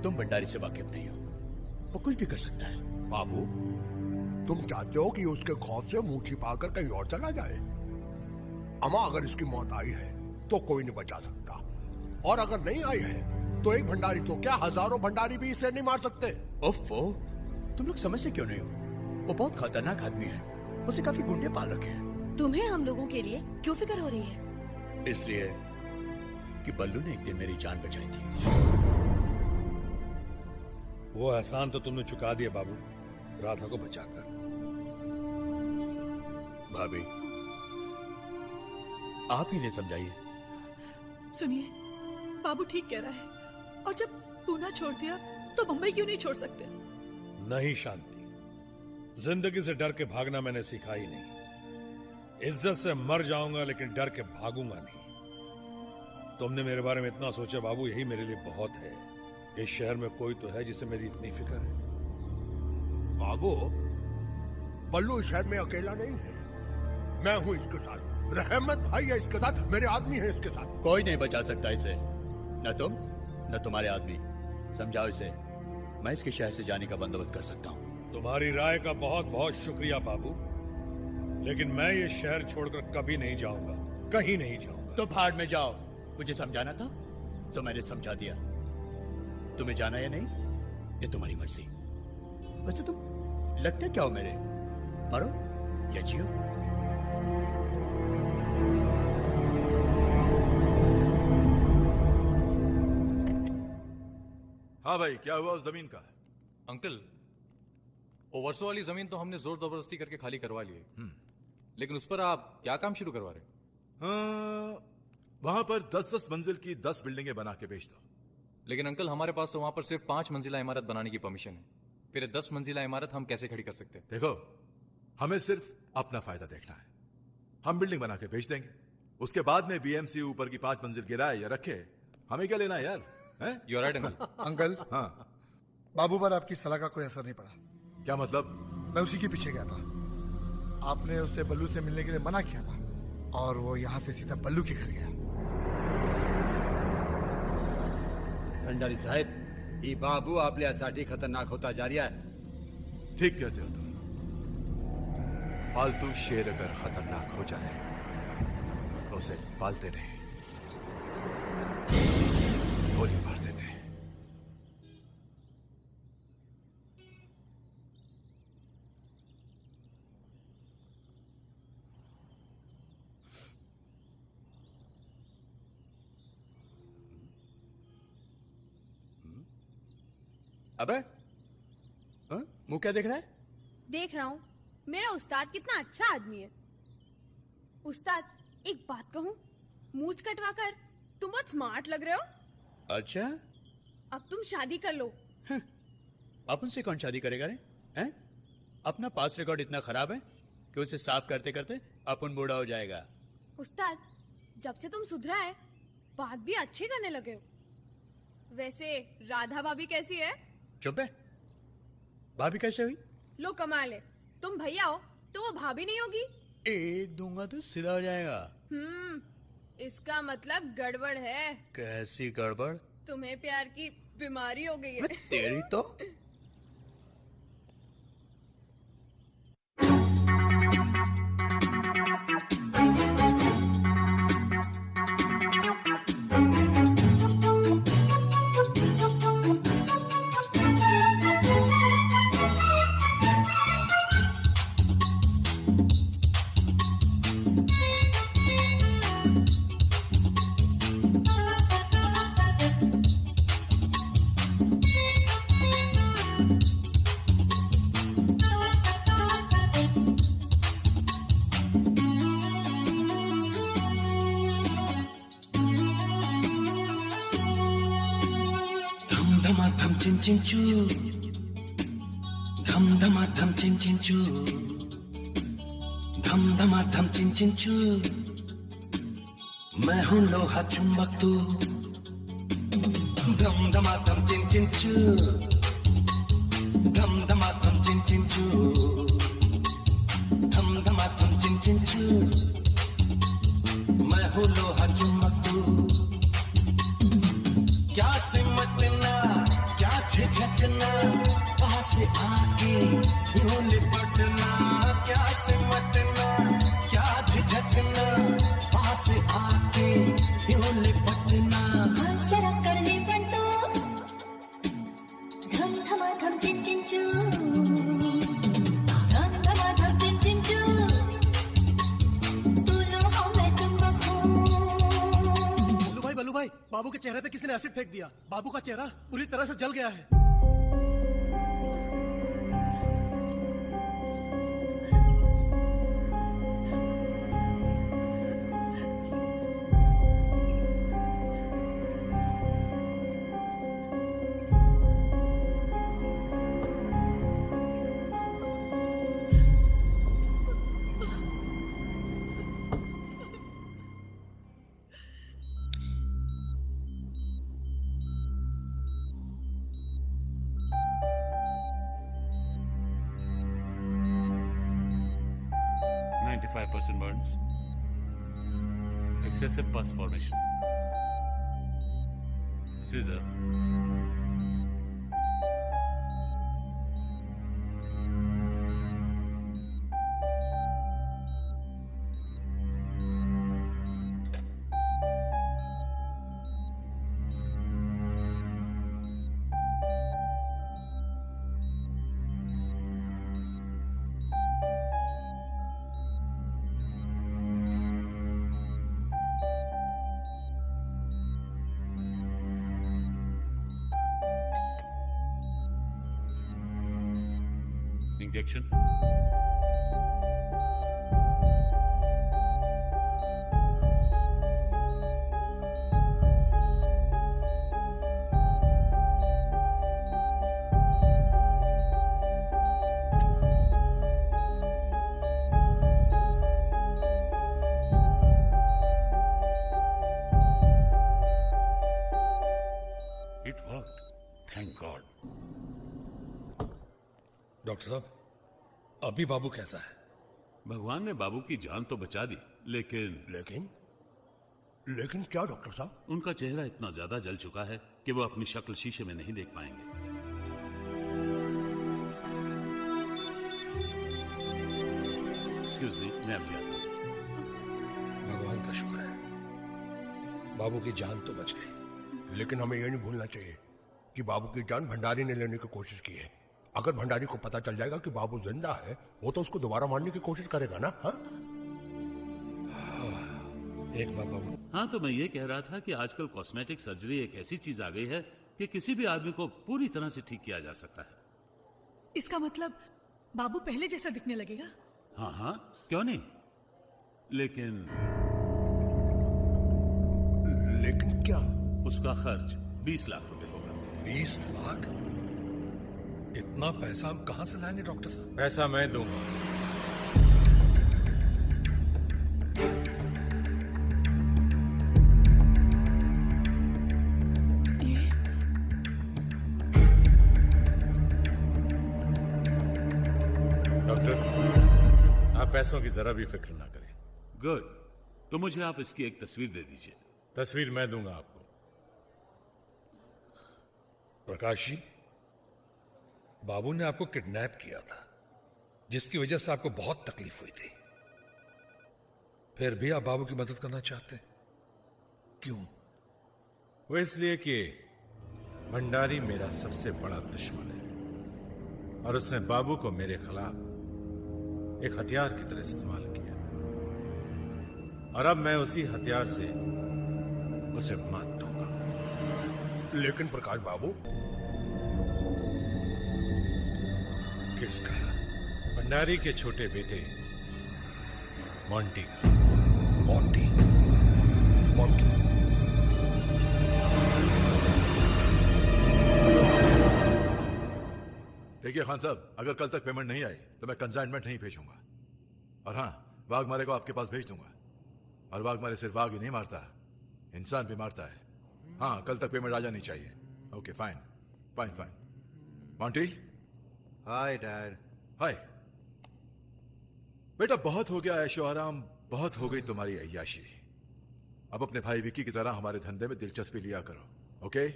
तुम भंडारी से वाकिफ नहीं हो, वो कुछ भी कर सकता है। बाबू, तुम चाहते हो कि उसके खौफ से मुंह छिपाकर कहीं और चला जाए? अमा, अगर इसकी मौत आई है तो कोई नहीं बचा सकता, और अगर नहीं आई है तो एक भंडारी तो क्या, हजारों भंडारी भी इससे नहीं मार सकते। ओफो, तुम लोग समझते क्यों नहीं हो? वो बहुत खतरनाक आदमी है, उसने काफी गुंडे पाल रखे हैं। तुम्हें हम लोगों के लिए क्यों फिक्र हो रही है? इसलिए कि बल्लू ने एक दिन मेरी जान बचाई थी। वो एहसान तो तुमने चुका दिया बाबू, राधा को बचाकर। भाभी, आप ही ने समझाइए। सुनिए, बाबू ठीक कह रहा है, और जब पूना छोड़ दिया तो मुंबई क्यों नहीं छोड़ सकते? नहीं शांति, जिंदगी से डर के भागना मैंने सीखा ही नहीं। इज्जत से मर जाऊंगा लेकिन डर के भागूंगा नहीं। तुमने मेरे बारे में इतना सोचा बाबू, यही मेरे लिए बहुत है। इस शहर में कोई तो है जिसे मेरी इतनी फिक्र है। बाबू, बल्लू इस शहर में अकेला नहीं है, मैं हूं इसके साथ, रहमत भाई है इसके साथ, मेरे आदमी है इसके साथ। कोई नहीं बचा सकता इसे, न तुम न तुम्हारे आदमी। समझाओ इसे, मैं इसके शहर से जाने का बंदोबस्त कर सकता हूँ। तुम्हारी राय का बहुत बहुत शुक्रिया बाबू, लेकिन मैं ये शहर छोड़कर कभी नहीं जाऊंगा, कहीं नहीं जाऊंगा। तो भाड़ में जाओ, मुझे समझाना था तो मैंने समझा दिया। तुम्हें जाना या नहीं ये तुम्हारी मर्जी। वैसे तुम लगते क्या हो मेरे, मरो या जियो? हाँ भाई, क्या हुआ उस जमीन का? अंकल, वो वर्षों वाली जमीन तो हमने जोर जबरदस्ती करके खाली करवा ली है, लेकिन उस पर आप क्या काम शुरू करवा रहे? हाँ, वहां पर 10-10 मंजिल की 10 बिल्डिंगें बना के बेच दो। लेकिन अंकल, हमारे पास तो वहां पर सिर्फ 5 मंजिला इमारत बनाने की परमिशन है। फिर 10 मंजिला इमारत हम कैसे खड़ी कर सकते हैं? देखो, हमें सिर्फ अपना फायदा देखना है। हम बिल्डिंग बना के बेच देंगे, उसके बाद में बीएमसी ऊपर की 5 मंजिल गिराए या रखे, हमें क्या लेना है यार? You are right uncle. Uncle, हाँ बाबू पर आपकी सलाह का कोई असर नहीं पड़ा। क्या मतलब? मैं उसी के पीछे गया था, आपने उससे बल्लू से मिलने के लिए मना किया था, और वो यहाँ से सीधा बल्लू के घर गया। भंडारी साहेब, ये बाबू आपल्या साठी खतरनाक होता जा रहा है। ठीक कहते हो तुम। पालतू शेर अगर खतरनाक हो जाए तो उसे पालते नहीं, गोली मार देते। अबे, मुंह क्या देख रहा है? देख रहा हूँ, मेरा उस्ताद कितना अच्छा आदमी है। उस्ताद, एक बात कहूँ, मूंछ कटवाकर तुम बहुत स्मार्ट लग रहे हो। अच्छा, अब तुम शादी कर लो। अपन से कौन शादी करेगा रे? हैं? अपना पास रिकॉर्ड इतना खराब है कि उसे साफ करते करते अपन बूढ़ा हो जाएगा। उस्ताद, जब से तुम सुधरा है, बात भी अच्छी करने लगे हो। वैसे राधा भाभी कैसी है? चुप है, भाभी कैसे हुई? लो कमाल है, तुम भैया हो तो वो भाभी नहीं होगी। एक दूंगा तो सीधा हो जाएगा। इसका मतलब गड़बड़ है। कैसी गड़बड़? तुम्हें प्यार की बीमारी हो गई है। तेरी तो। चिन चू, धम धमा धम चिन चिन चू, धम धमा धम चिन चिन चू। मैं हूँ लोहा चुंबक तू, धम धमा धम चिन चिन चू, धम धमा धम चिन चिन चू, धम धमा धम चिन चिन चू। मैं हूँ लोहा चुंबक तू, क्या सिमटना क्या झिझकना, पास आके यूं लिपटना। क्या सिमटना क्या झिझकना, पास आके यूं लिपटना। जरा कर ले बंटू, धम धमा धम चिन चिन चू, धम धमा धम चिन चिन चू। तू लोहा मैं चुंबक हूँ। बल्लू भाई, बाबू के चेहरे पे किसी ने एसिड फेंक दिया। बाबू का चेहरा पूरी तरह से जल गया है। burns, excessive pus formation. Scissor. Injection. It worked. Thank God. Doctor साहब, अभी बाबू कैसा है? भगवान ने बाबू की जान तो बचा दी, लेकिन क्या डॉक्टर साहब? उनका चेहरा इतना ज्यादा जल चुका है कि वो अपनी शक्ल शीशे में नहीं देख पाएंगे। एक्सक्यूज मी, मैं अभी आता हूं। भगवान का शुक्र है, बाबू की जान तो बच गई। लेकिन हमें यह नहीं भूलना चाहिए कि बाबू की जान भंडारी ने लेने की कोशिश की है। अगर भंडारी को पता चल जाएगा कि बाबू जिंदा है, वो तो उसको दोबारा मारने की कोशिश करेगा ना। हाँ? एक बात बाबू। हाँ, तो मैं ये कह रहा था कि आजकल कॉस्मेटिक सर्जरी एक ऐसी चीज आ गई है कि किसी भी आदमी को पूरी तरह से ठीक किया जा सकता है। इसका मतलब बाबू पहले जैसा दिखने लगेगा? हाँ हाँ, क्यों नहीं। लेकिन क्या? उसका खर्च 20 लाख रुपए होगा। 20 लाख? इतना पैसा हम कहां से लाएंगे डॉक्टर साहब? पैसा मैं दूंगा। डॉक्टर, आप पैसों की जरा भी फिक्र ना करें। गुड, तो मुझे आप इसकी एक तस्वीर दे दीजिए। तस्वीर मैं दूंगा आपको। प्रकाश जी, बाबू ने आपको किडनैप किया था, जिसकी वजह से आपको बहुत तकलीफ हुई थी। फिर भी आप बाबू की मदद करना चाहते हैं, क्यों? वो इसलिए कि भंडारी मेरा सबसे बड़ा दुश्मन है और उसने बाबू को मेरे खिलाफ एक हथियार की तरह इस्तेमाल किया, और अब मैं उसी हथियार से उसे मात दूंगा। लेकिन प्रकाश बाबू, किसका? भंडारी के छोटे बेटे मोंटी का। मोंटी? देखिए खान साहब, अगर कल तक पेमेंट नहीं आई तो मैं कंसाइनमेंट नहीं भेजूंगा। और हाँ, वाघमारे को आपके पास भेज दूंगा। और वाघमारे सिर्फ वाघ ही नहीं मारता, इंसान भी मारता है। हाँ, कल तक पेमेंट आ जानी चाहिए। Okay fine fine fine. Monty. Hi dad. Hi बेटा, बहुत हो गया ऐशो आराम, बहुत हो गई तुम्हारी अय्याशी। अब अपने भाई विकी की तरह हमारे धंधे में दिलचस्पी लिया करो। ओके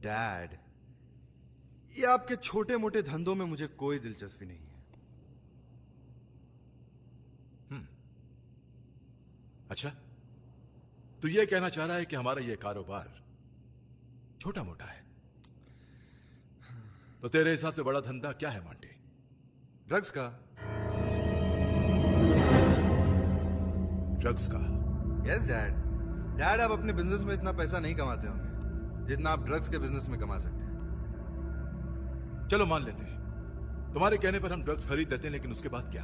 डैड, ये आपके छोटे मोटे धंधों में मुझे कोई दिलचस्पी नहीं है। अच्छा, तो ये कहना चाह रहा है कि हमारा ये कारोबार छोटा मोटा है। तो तेरे हिसाब से बड़ा धंधा क्या है मॉन्टी? ड्रग्स का। ड्रग्स का? Yes dad. डैड, आप अपने बिजनेस में इतना पैसा नहीं कमाते होंगे जितना आप ड्रग्स के बिजनेस में कमा सकते हैं। चलो मान लेते हैं, तुम्हारे कहने पर हम ड्रग्स खरीद लेते हैं, लेकिन उसके बाद क्या?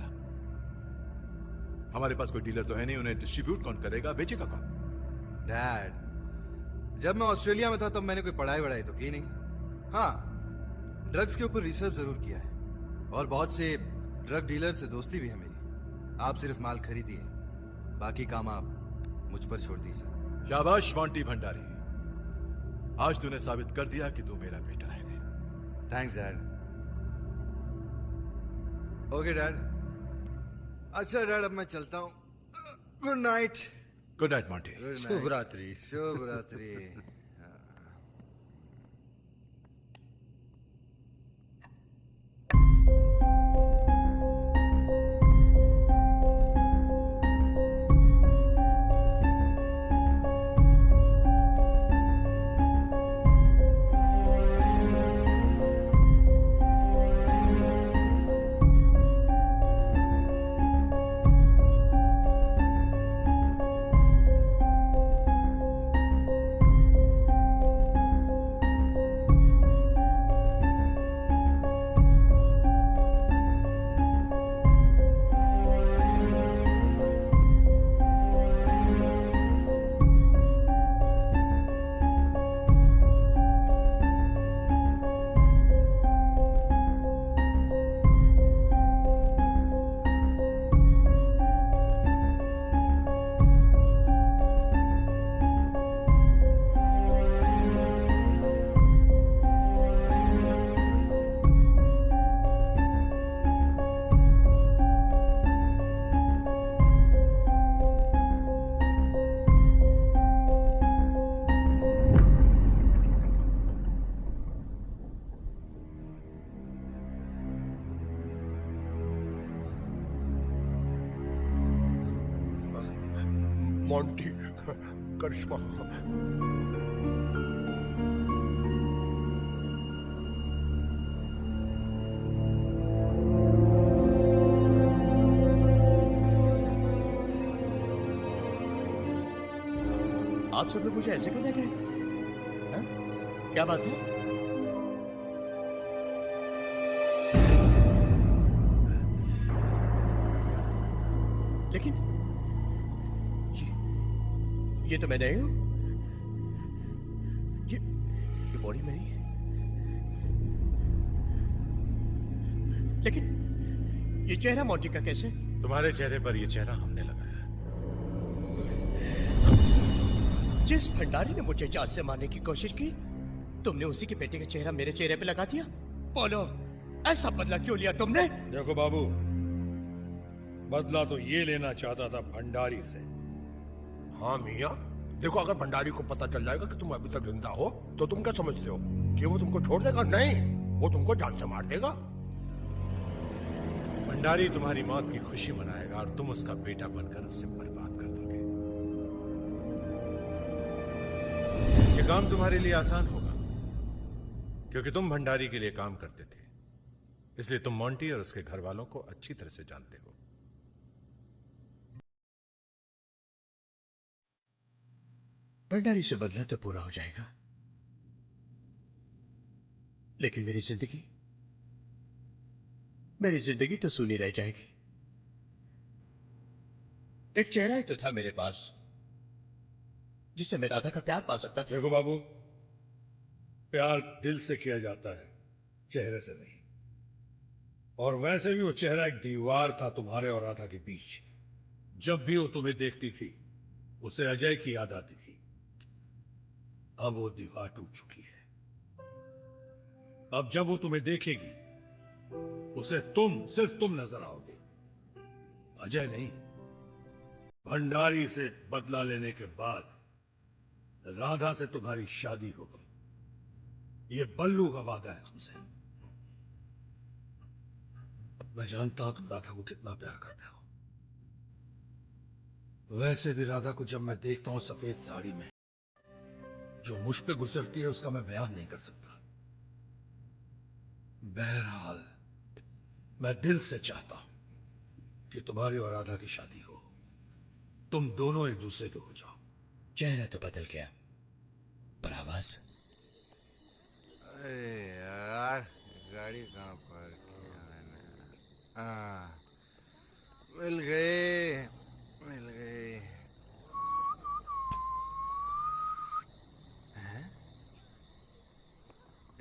हमारे पास कोई डीलर तो है नहीं, उन्हें डिस्ट्रीब्यूट कौन करेगा, बेचेगा कौन? डैड, जब मैं ऑस्ट्रेलिया में था तब मैंने कोई पढ़ाई वढ़ाई तो की नहीं। हाँ, ड्रग्स के ऊपर रिसर्च जरूर किया है और बहुत से ड्रग डीलर से दोस्ती भी है मेरी। आप सिर्फ माल खरीदिए, बाकी काम आप मुझ पर छोड़ दीजिए। शाबाश मॉन्टी भंडारी, आज तूने साबित कर दिया कि तू मेरा बेटा है। Thanks dad. Okay dad. अच्छा डैड, अब मैं चलता हूँ। Good night. Good night Monty. शुभ रात्रि। शुभ रात्रि। मॉन्टी, करिश्मा। आप सब लोग मुझे ऐसे क्यों देख रहे हैं? क्या बात है? लेकिन ये तो मैं नहीं हूं। ये बॉडी मेरी है, लेकिन ये चेहरा मॉन्टी का कैसे? तुम्हारे चेहरे पर ये चेहरा हमने लगाया। जिस भंडारी ने मुझे जान से मारने की कोशिश की, तुमने उसी के बेटे का चेहरा मेरे चेहरे पे लगा दिया। बोलो, ऐसा बदला क्यों लिया तुमने? देखो बाबू, बदला तो ये लेना चाहता था भंडारी से। हाँ मियाँ, देखो अगर भंडारी को पता चल जाएगा कि तुम अभी तक जिंदा हो तो तुम क्या समझते हो कि वो तुमको छोड़ देगा? नहीं, वो तुमको जान से मार देगा। भंडारी तुम्हारी मौत की खुशी मनाएगा और तुम उसका बेटा बनकर उससे बर्बाद कर दोगे। ये काम तुम्हारे लिए आसान होगा क्योंकि तुम भंडारी के लिए काम करते थे, इसलिए तुम मॉन्टी और उसके घर वालों को अच्छी तरह से जानते हो। भंडारी से बदला तो पूरा हो जाएगा, लेकिन मेरी जिंदगी तो सूनी रह जाएगी। एक चेहरा ही तो था मेरे पास जिससे मैं राधा का प्यार पा सकता था। देखो बाबू, प्यार दिल से किया जाता है, चेहरे से नहीं। और वैसे भी वो चेहरा एक दीवार था तुम्हारे और राधा के बीच। जब भी वो तुम्हें देखती थी उसे अजय की याद आती थी। अब वो दीवार टूट चुकी है। अब जब वो तुम्हें देखेगी उसे सिर्फ तुम नजर आओगे, अजय नहीं। भंडारी से बदला लेने के बाद राधा से तुम्हारी शादी होगी। ये बल्लू का वादा है हमसे। मैं जानता हूं तुम राधा को कितना प्यार करते हो। वैसे भी राधा को जब मैं देखता हूं सफेद साड़ी में, जो मुझ पे गुजरती है उसका मैं बयान नहीं कर सकता। बहरहाल मैं दिल से चाहता हूं कि तुम्हारी और राधा की शादी हो। तुम दोनों एक दूसरे के हो जाओ। चेहरा तो बदल गया पर आवाज। अरे यार, गाड़ी कहाँ पार्क किया मैंने? मिल गए। हैं?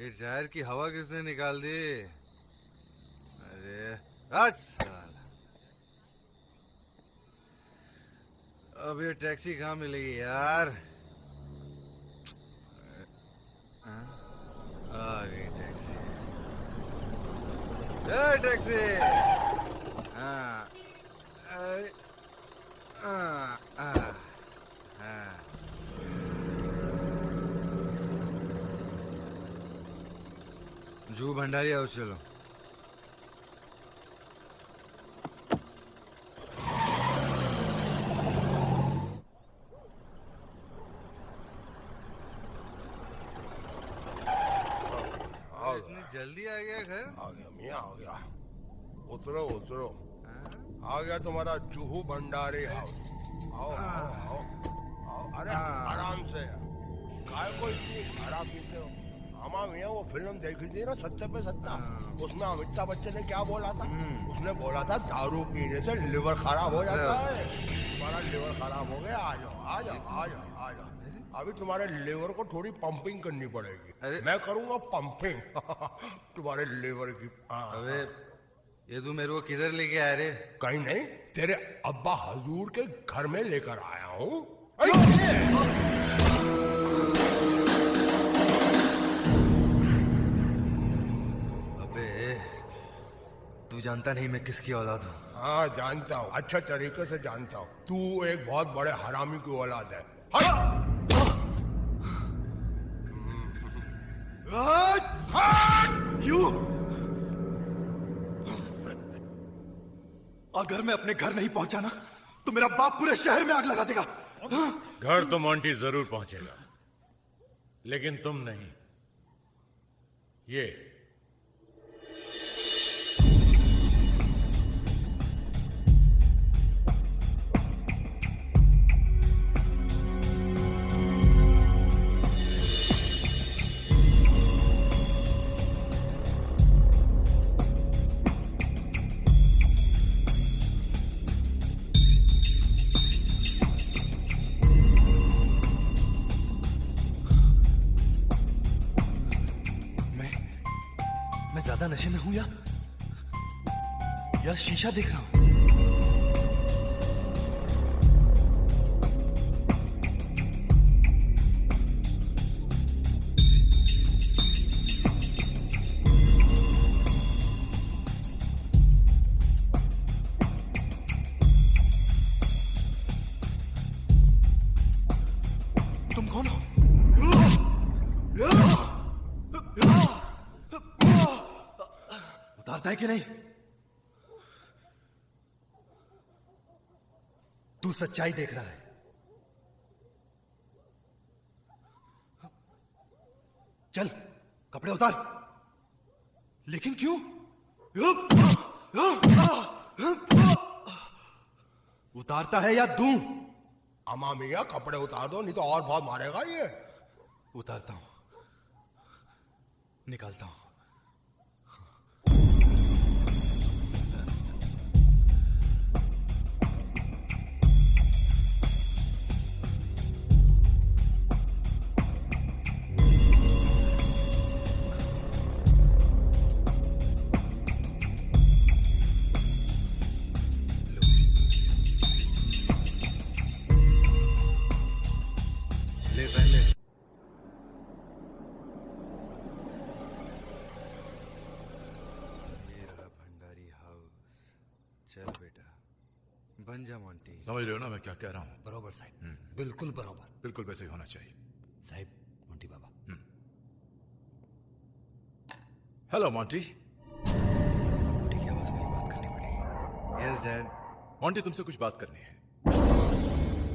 ये टायर की हवा किसने निकाल दी? अरे आज साला, अब ये टैक्सी कहाँ मिलेगी यार? आ गई टैक्सी। टैक्सी। जू भंडारी आओ, चलो। इतनी जल्दी आ गया घर? आ गया मियाँ, आ गया। उतरो उतरो। आ गया तुम्हारा जुहू भंडारी हाउस। आओ आओ आओ आओ। अरे आराम से। काय को इतनी शराब पीते हो? हमारा मियाँ वो फिल्म देखी थी ना, सत्य पे सत्ता। उसमें अमिताभ बच्चन ने क्या बोला था? उसने बोला था दारू पीने से लिवर खराब हो जाता है। तुम्हारा लिवर खराब हो गया। आ जाओ आ जाओ आ जाओ आ जाओ। अभी तुम्हारे लिवर को थोड़ी पंपिंग करनी पड़ेगी। मैं करूंगा पंपिंग तुम्हारे लिवर की। अबे ये तू मेरे को किधर लेके आया रे? कहीं नहीं, तेरे अब्बा हजूर के घर में लेकर आया हूँ। अबे तू जानता नहीं मैं किसकी औलाद हूँ? हाँ जानता हूँ, अच्छे तरीके से जानता हूँ। तू एक बहुत बड़े हरामी की औलाद है। यू अगर मैं अपने घर नहीं पहुंचा ना तो मेरा बाप पूरे शहर में आग लगा देगा। घर तो मोंटी जरूर पहुंचेगा, लेकिन तुम नहीं। ये ज्यादा नशे में हूं या शीशा देख रहा हूं? तुम कौन हो? उतारता है कि नहीं? तू सच्चाई देख रहा है। चल कपड़े उतार। लेकिन क्यों? उतारता है या दूं? अमा मियाँ कपड़े उतार दो, नहीं तो और बहुत मारेगा ये। उतारता हूं, निकालता हूं। चल बेटा, बन जा मोंटी। समझ रहे हो ना मैं क्या कह रहा हूँ? बरोबर साहब, बिल्कुल बरोबर। बिल्कुल वैसे ही होना चाहिए। साहब, मोंटी बाबा। Hello Monty. मोंटी की आवाज में ही बात करनी पड़ेगी। Yes dad. मोंटी तुमसे कुछ बात करनी है।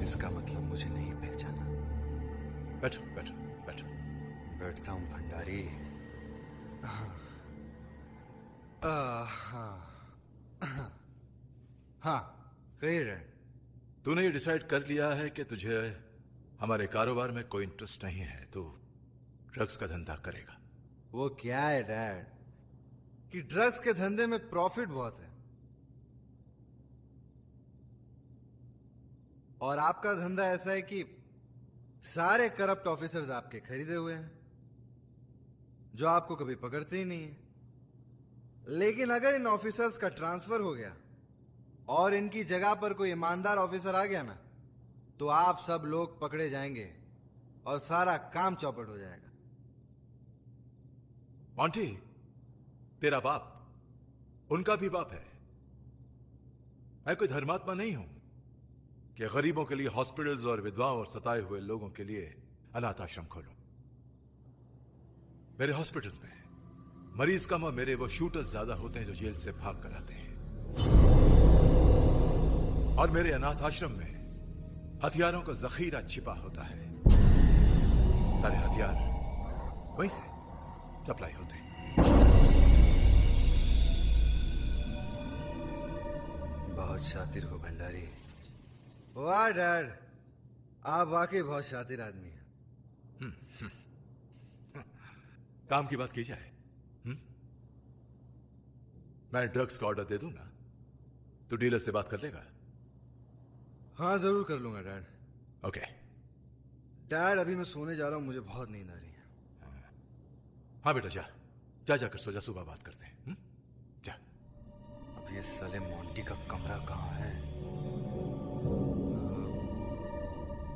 इसका मतलब मुझे नहीं पहचाना। बैठो बैठो बैठो। बैठता हूँ भंडारी। हाँ, कहिए डैड। तूने ये डिसाइड कर लिया है कि तुझे हमारे कारोबार में कोई इंटरेस्ट नहीं है, तू ड्रग्स का धंधा करेगा। वो क्या है डैड कि ड्रग्स के धंधे में प्रॉफिट बहुत है, और आपका धंधा ऐसा है कि सारे करप्ट ऑफिसर्स आपके खरीदे हुए हैं, जो आपको कभी पकड़ते ही नहीं है। लेकिन अगर इन ऑफिसर्स का ट्रांसफर हो गया और इनकी जगह पर कोई ईमानदार ऑफिसर आ गया ना, तो आप सब लोग पकड़े जाएंगे और सारा काम चौपट हो जाएगा। मोंटी, तेरा बाप उनका भी बाप है। मैं कोई धर्मात्मा नहीं हूं कि गरीबों के लिए हॉस्पिटल्स और विधवाओं और सताए हुए लोगों के लिए अनाथ आश्रम खोलूं। मेरे हॉस्पिटल्स में मरीज कम और मेरे वो शूटर्स ज्यादा होते हैं जो जेल से भाग कर आते हैं, और मेरे अनाथ आश्रम में हथियारों का जखीरा छिपा होता है। सारे हथियार वहीं से सप्लाई होते हैं। बहुत शातिर हो भंडारी। वाह डैड, आप वाकई बहुत शातिर आदमी हैं। काम की बात की जाए, मैं ड्रग्स का ऑर्डर दे दूं ना, तो डीलर से बात कर लेगा? हाँ, जरूर कर लूंगा डैड। ओके डैड, अभी मैं सोने जा रहा हूं, मुझे बहुत नींद आ रही है। हाँ बेटा, जा जा जाकर सो जा, सुबह बात करते हैं। जा। अब ये साले मोंटी का कमरा कहाँ है?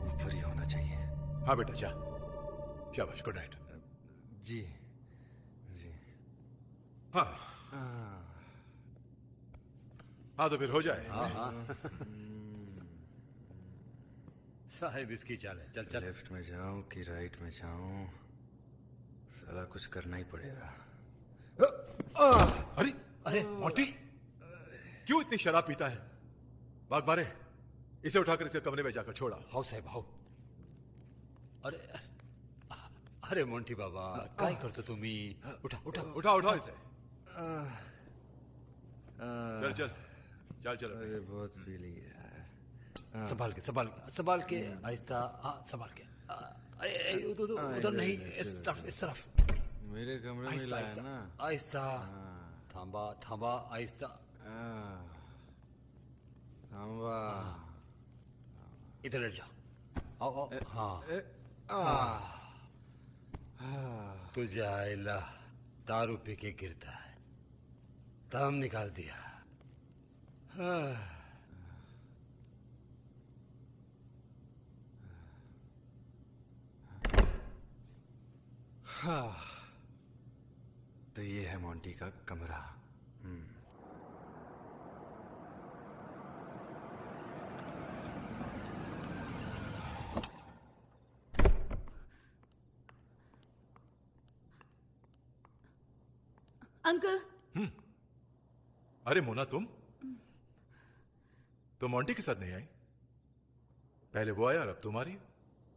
ऊपर ही होना चाहिए। हाँ बेटा, जा। शाबाश, गुड नाइट। जी जी। हाँ हाँ, तो फिर हो जाए। हाँ हाँ। साहब, इसकी चाल है। चल चल। लेफ्ट में जाऊं कि राइट में जाऊं, साला कुछ करना ही पड़ेगा। अरे अरे मोंटी, क्यों इतनी शराब पीता है? भाग मारे, इसे उठाकर इसके कमरे में जाकर छोड़ा। हाउ साहब, हाउ। अरे अरे मोंटी बाबा, काय करतो तुम्ही? उठा उठा उठा उठा इसे। चल चल चल चल। अरे बहुत पी लिया यार। संभाल के संभाल संभाल के, आहिस्ता। हाँ, संभाल के। अरे उधर नहीं, इस तरफ इस तरफ। मेरे कमरे में लाया ना। आहिस्ता। थांबा थांबा, आहिस्ता। थांबा। इधर लेट जाओ। आओ आओ। हाँ, तुझे आयला दारू पी के गिरता है, दम निकाल दिया। हाँ, तो ये है मोंटी का कमरा। अंकल। अरे मोना, तुम मोंटी के साथ नहीं आई? पहले वो आया और अब तुम आ रही हो?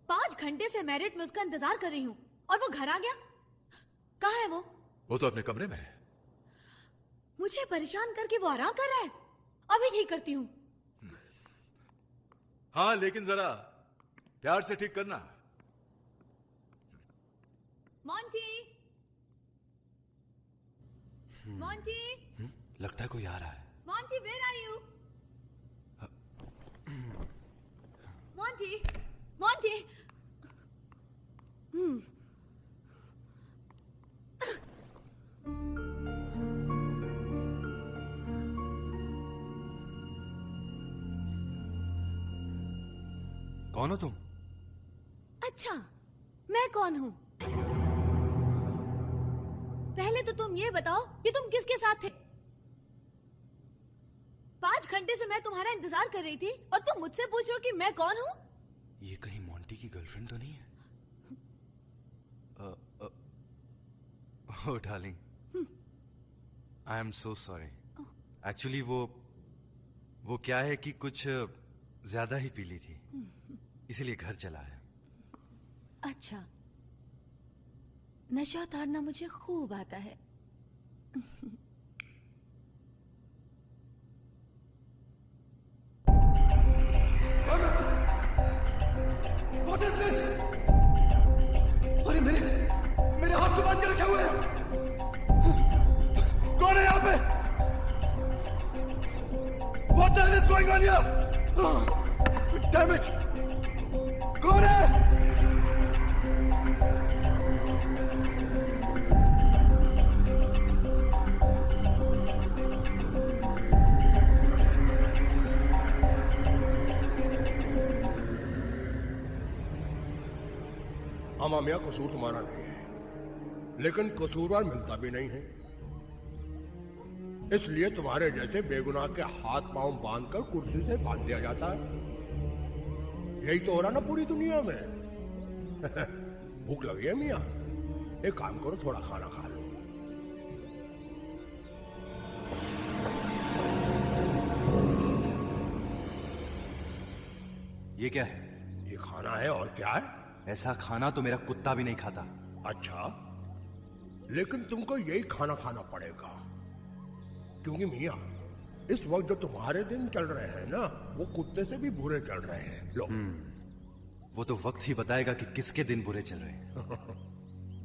5 घंटे से मैरिट में उसका इंतजार कर रही हूँ और वो घर आ गया। कहाँ है वो? वो तो अपने कमरे में है। मुझे परेशान करके वो आराम कर रहा है। अभी ठीक करती हूँ। हाँ, लेकिन जरा प्यार से ठीक करना। मोंटी, मोंटी, लगता है कोई आ रहा है। Monty, where are you? Monty, Monty. कौन हो तुम? अच्छा, मैं कौन हूँ? पहले तो तुम ये बताओ कि तुम किसके साथ थे? घंटे से मैं तुम्हारा इंतजार कर रही थी और तुम मुझसे पूछ रहे हो कि मैं कौन हूँ? ये कहीं मोंटी की गर्लफ्रेंड तो नहीं है? Oh darling, I am so sorry. Actually वो क्या है कि कुछ ज्यादा ही पी ली थी, इसीलिए घर चला है। अच्छा, नशा उतारना मुझे खूब आता है। What is this? अरे मेरे हाथ तो बांध के रखे हुए हैं। कौन है यहाँ पे? What the hell is going on here? Damn it! कौन है? अमामिया, कसूर तुम्हारा नहीं है, लेकिन कसूरवार मिलता भी नहीं है, इसलिए तुम्हारे जैसे बेगुनाह के हाथ पांव बांधकर कुर्सी से बांध दिया जाता है। यही तो हो रहा ना पूरी दुनिया में। भूख लगी है मियाँ, एक काम करो, थोड़ा खाना खा लो। ये क्या है? ये खाना है और क्या है? ऐसा खाना तो मेरा कुत्ता भी नहीं खाता। अच्छा, लेकिन तुमको यही खाना खाना पड़ेगा, क्योंकि मियाँ इस वक्त जो तुम्हारे दिन चल रहे हैं ना, वो कुत्ते से भी बुरे चल रहे हैं। लो। वो तो वक्त ही बताएगा कि किसके दिन बुरे चल रहे हैं।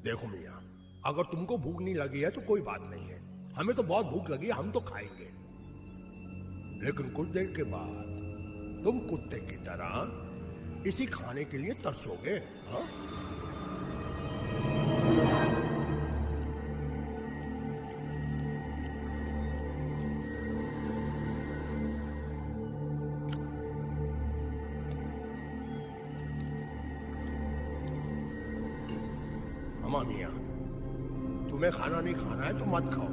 देखो मियाँ, अगर तुमको भूख नहीं लगी है तो कोई बात नहीं है, हमें तो बहुत भूख लगी है, हम तो खाएंगे। लेकिन कुछ देर के बाद तुम कुत्ते की तरह इसी खाने के लिए तरसोगे। हाँ? अम्मा मियाँ, तुम्हें खाना नहीं खाना है तो मत खाओ,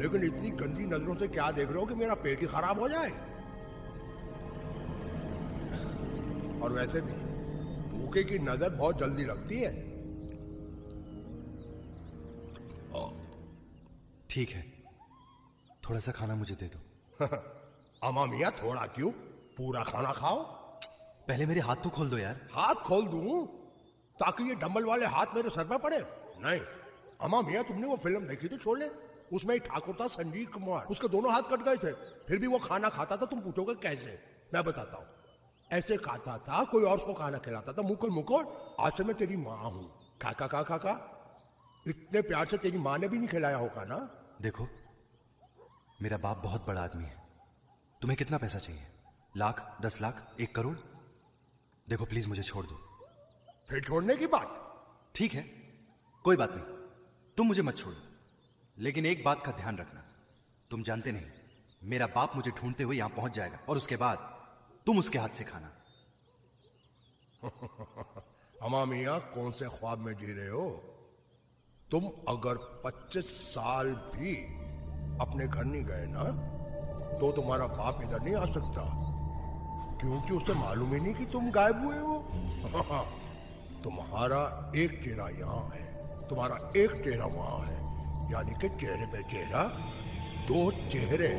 लेकिन इतनी गंदी नजरों से क्या देख रहे हो कि मेरा पेट ही खराब हो जाए? और वैसे भी भूखे की नजर बहुत जल्दी लगती है। ठीक है, थोड़ा सा खाना मुझे दे दो। अम्मा मियाँ, थोड़ा क्यों, पूरा खाना खाओ। पहले मेरे हाथ तो खोल दो यार। हाथ खोल दूं ताकि ये डंबल वाले हाथ मेरे सर पे पड़े? नहीं। अम्मा मियाँ, तुमने वो फिल्म देखी थी शोले? उसमें एक ठाकुर था संजीव कुमार, उसके दोनों हाथ कट गए थे, फिर भी वो खाना खाता था। तुम पूछोगे कैसे? मैं बताता हूँ। ऐसे खाता था, कोई और उसको खाना खिलाता था, मुकुल मुकुल, आज से मैं तेरी माँ हूं, काका काका का। इतने प्यार से तेरी माँ ने भी नहीं खिलाया होगा ना। देखो, मेरा बाप बहुत बड़ा आदमी है, तुम्हें कितना पैसा चाहिए? लाख, 10 लाख, 1 करोड़? देखो प्लीज मुझे छोड़ दो। फिर छोड़ने की बात? ठीक है, कोई बात नहीं, तुम मुझे मत छोड़ो, लेकिन एक बात का ध्यान रखना, तुम जानते नहीं, मेरा बाप मुझे ढूंढते हुए यहां पहुंच जाएगा और उसके बाद तुम उसके हाथ से खाना। अम्मा मियाँ, कौन से ख्वाब में जी रहे हो? तुम अगर 25 साल भी अपने घर नहीं गए ना, तो तुम्हारा बाप इधर नहीं आ सकता, क्योंकि उसे मालूम ही नहीं कि तुम गायब हुए हो। तुम्हारा एक चेहरा यहाँ है, तुम्हारा एक चेहरा वहां है, यानी कि चेहरे पे चेहरा, 2 चेहरे।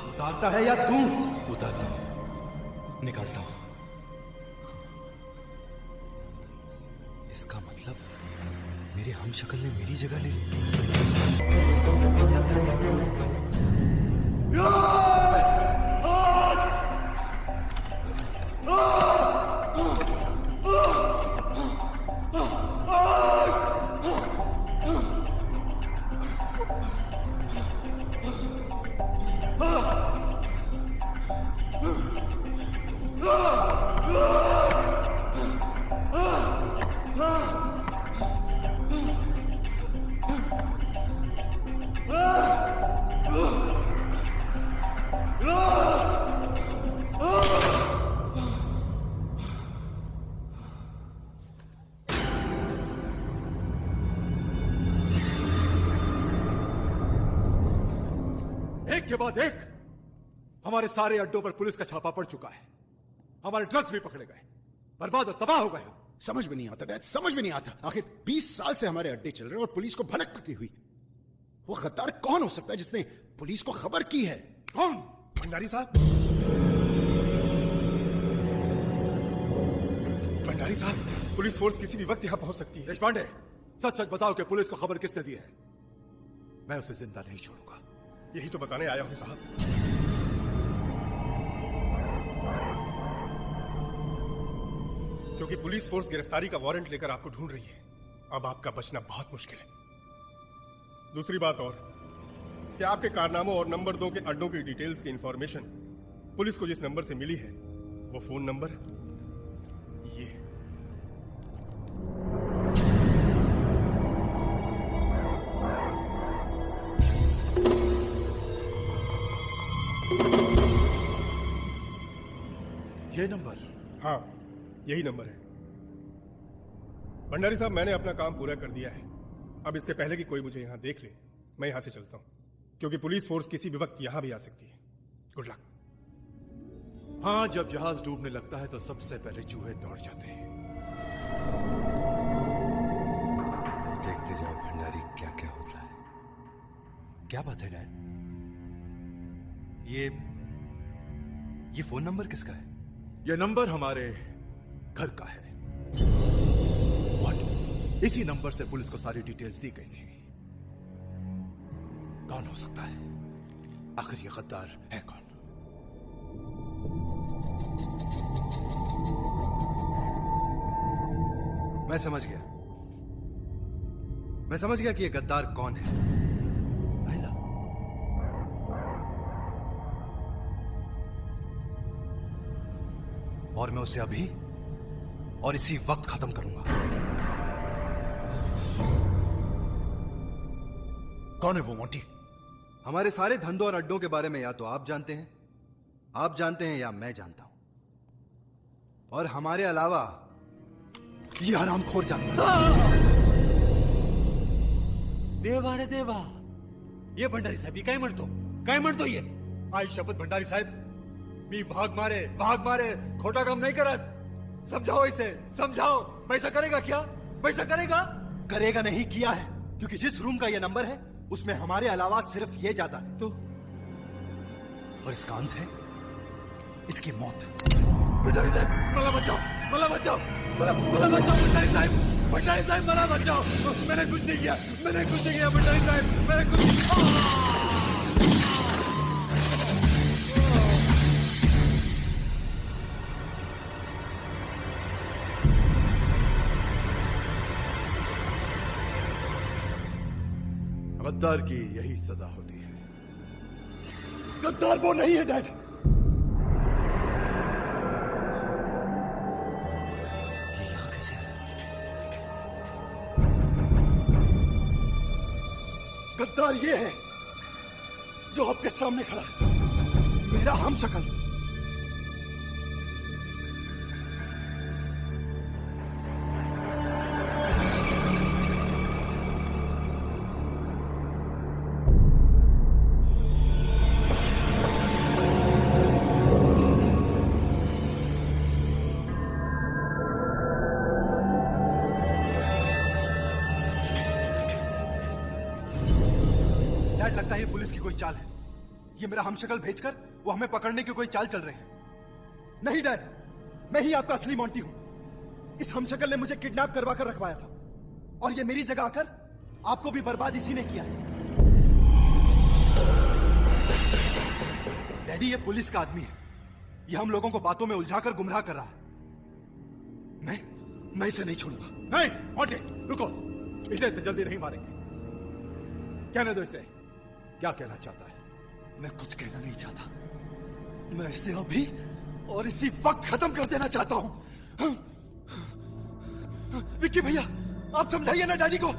उतारता है या तू? उतारता हूं, निकालता हूं। इसका मतलब मेरे हमशक्ल ने मेरी जगह ले ली। के बाद एक हमारे सारे अड्डों पर पुलिस का छापा पड़ चुका है। हमारे ड्रग्स भी पकड़े गए, बर्बाद और तबाह हो गए। समझ में नहीं आता डैड, समझ में नहीं आता। आखिर 20 साल से हमारे अड्डे चल रहे हैं और पुलिस को भनक तक नहीं हुई। वो गद्दार कौन हो सकता है जिसने पुलिस को खबर की है? कौन? भंडारी साहब? भंडारी साहब, पुलिस फोर्स किसी भी वक्त यहां पहुंच सकती है। देशपांडे, सच सच बताओ कि पुलिस को खबर किसने दी है? मैं उसे जिंदा नहीं छोड़ूंगा। यही तो बताने आया हूं साहब। क्योंकि पुलिस फोर्स गिरफ्तारी का वारंट लेकर आपको ढूंढ रही है। अब आपका बचना बहुत मुश्किल है। दूसरी बात और कि आपके कारनामों और नंबर 2 के अड्डों की डिटेल्स की इंफॉर्मेशन पुलिस को जिस नंबर से मिली है वो फोन नंबर ये। ये नंबर? हाँ, यही नंबर है। भंडारी साहब, मैंने अपना काम पूरा कर दिया है। अब इसके पहले कि कोई मुझे यहां देख ले, मैं यहां से चलता हूं, क्योंकि पुलिस फोर्स किसी भी वक्त यहां भी आ सकती है। Good luck. हाँ, जब जहाज डूबने लगता है तो सबसे पहले चूहे दौड़ जाते हैं। अब देखते जाओ भंडारी क्या क्या होता है। क्या बात है डैड? ये फोन नंबर किसका है? ये नंबर हमारे घर का है। इसी नंबर से पुलिस को सारी डिटेल्स दी गई थी। कौन हो सकता है? आखिर ये गद्दार है कौन? मैं समझ गया कि ये गद्दार कौन है। लाइला। और मैं उसे अभी और इसी वक्त खत्म करूंगा। कौन है वो मोंटी? हमारे सारे धंधों और अड्डों के बारे में या तो आप जानते हैं या मैं जानता हूं, और हमारे अलावा ये हरामखोर जानता है। देवा रे देवा, ये भंडारी साहेब काय म्हणतो ये? आई शपथ भंडारी साहेब, मी भाग मारे खोटा काम नहीं करत। समझाओ इसे, समझाओ। पैसा करेगा क्या? पैसा करेगा नहीं, किया है। क्योंकि जिस रूम का ये नंबर है उसमें हमारे अलावा सिर्फ ये जाता है। तो और इसका अंत है इसकी मौत। भंडारी साहेब मला बचाओ भंडारी साहेब मला बचाओ। मैंने कुछ नहीं किया भंडारी साहेब, मैंने कुछ गद्दार की यही सजा होती है। गद्दार वो नहीं है डैड। ये यहां कैसे है? गद्दार ये है जो आपके सामने खड़ा है, मेरा हमशक्ल। लगता है ये पुलिस की कोई चाल है। ये मेरा हमशक्ल भेजकर वो हमें पकड़ने की कोई चाल चल रहे हैं। नहीं डैड, मैं ही आपका असली मोंटी हूं। इस हमशक्ल ने मुझे किडनैप करवा कर रखवाया था, और ये मेरी जगह आकर आपको भी बर्बाद इसी ने किया है। डैडी, ये पुलिस का आदमी है। ये हम लोगों को बातों में उलझाकर गुमराह कर रहा है। मैं इसे नहीं छोड़ूंगा। नहीं मोंटी, रुको। इसे इतनी जल्दी नहीं मारेंगे। कहने दो इसे, क्या कहना चाहता है? मैं कुछ कहना नहीं चाहता। मैं इसे अभी और इसी वक्त खत्म कर देना चाहता हूं। विक्की भैया, आप समझाइए ना डैडी को।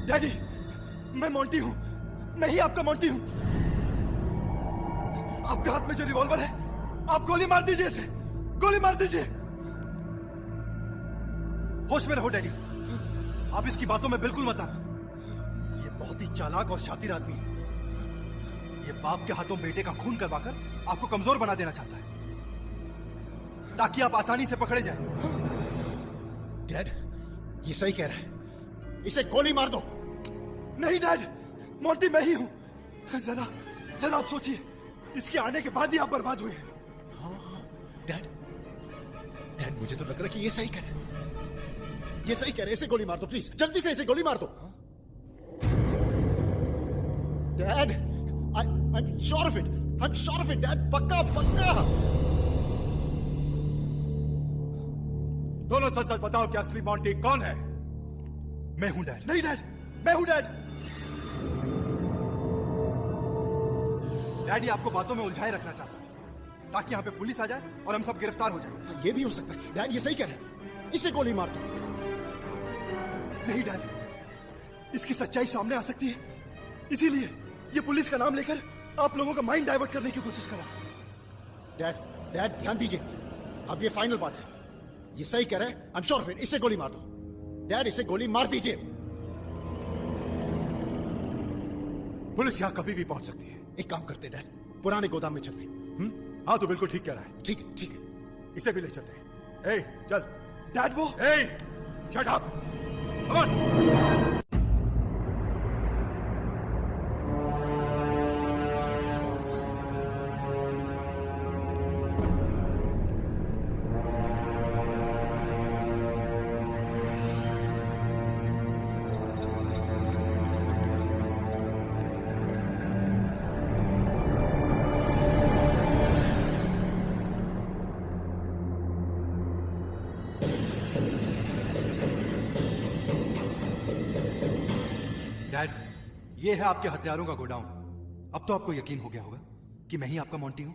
डैडी, मैं मोंटी हूं, मैं ही आपका मोंटी हूं। आपके हाथ में जो रिवॉल्वर है, आप गोली मार दीजिए इसे, गोली मार दीजिए। होश में रहो डैडी, आप इसकी बातों में बिल्कुल मत आना। ये बहुत ही चालाक और शातिर आदमी है। ये बाप के हाथों बेटे का खून करवाकर आपको कमजोर बना देना चाहता है ताकि आप आसानी से पकड़े जाएं। डैड, ये सही कह रहा है, इसे गोली मार दो। नहीं डैड, मोंटी मैं ही हूं। जरा जरा आप सोचिए, इसके आने के बाद ही आप बर्बाद हुए। डैड, डैड मुझे तो लग रहा है कि ये सही कह रहा है, ये सही कह रहा है। इसे गोली मार दो प्लीज, जल्दी से इसे गोली मार दो। Dad, I'm sure of it. I'm sure of it, Dad. पक्का पक्का। दोनों सच सच बताओ कि असली मॉन्टी कौन है? मैं हूं डैड। नहीं डैड, मैं हूं डैड। डैडी आपको बातों में उलझाए रखना चाहता है ताकि यहां पे पुलिस आ जाए और हम सब गिरफ्तार हो जाए। ये भी हो सकता है। डैड ये सही कह रहा है, इसे गोली मार दो। नहीं डैड, इसकी सच्चाई सामने आ सकती है, इसीलिए ये पुलिस का नाम लेकर आप लोगों का माइंड डाइवर्ट करने की कोशिश कर रहा है। डैड, डैड ध्यान दीजिए, अब ये फाइनल बात है। ये सही कह रहा है, I am sure of it. इसे गोली मार दो। डैड इसे गोली मार दीजिए। पुलिस यहां कभी भी पहुंच सकती है। एक काम करते डैड, पुराने गोदाम में चलते। हाँ तो बिल्कुल ठीक कह रहा है। ठीक है, ठीक है। इसे भी ले चलते हैं। ए, चल। डैड वो shut up, come on. Dad, ये है आपके हथियारों का गोडाउन। अब तो आपको यकीन हो गया होगा कि मैं ही आपका मोंटी हूं।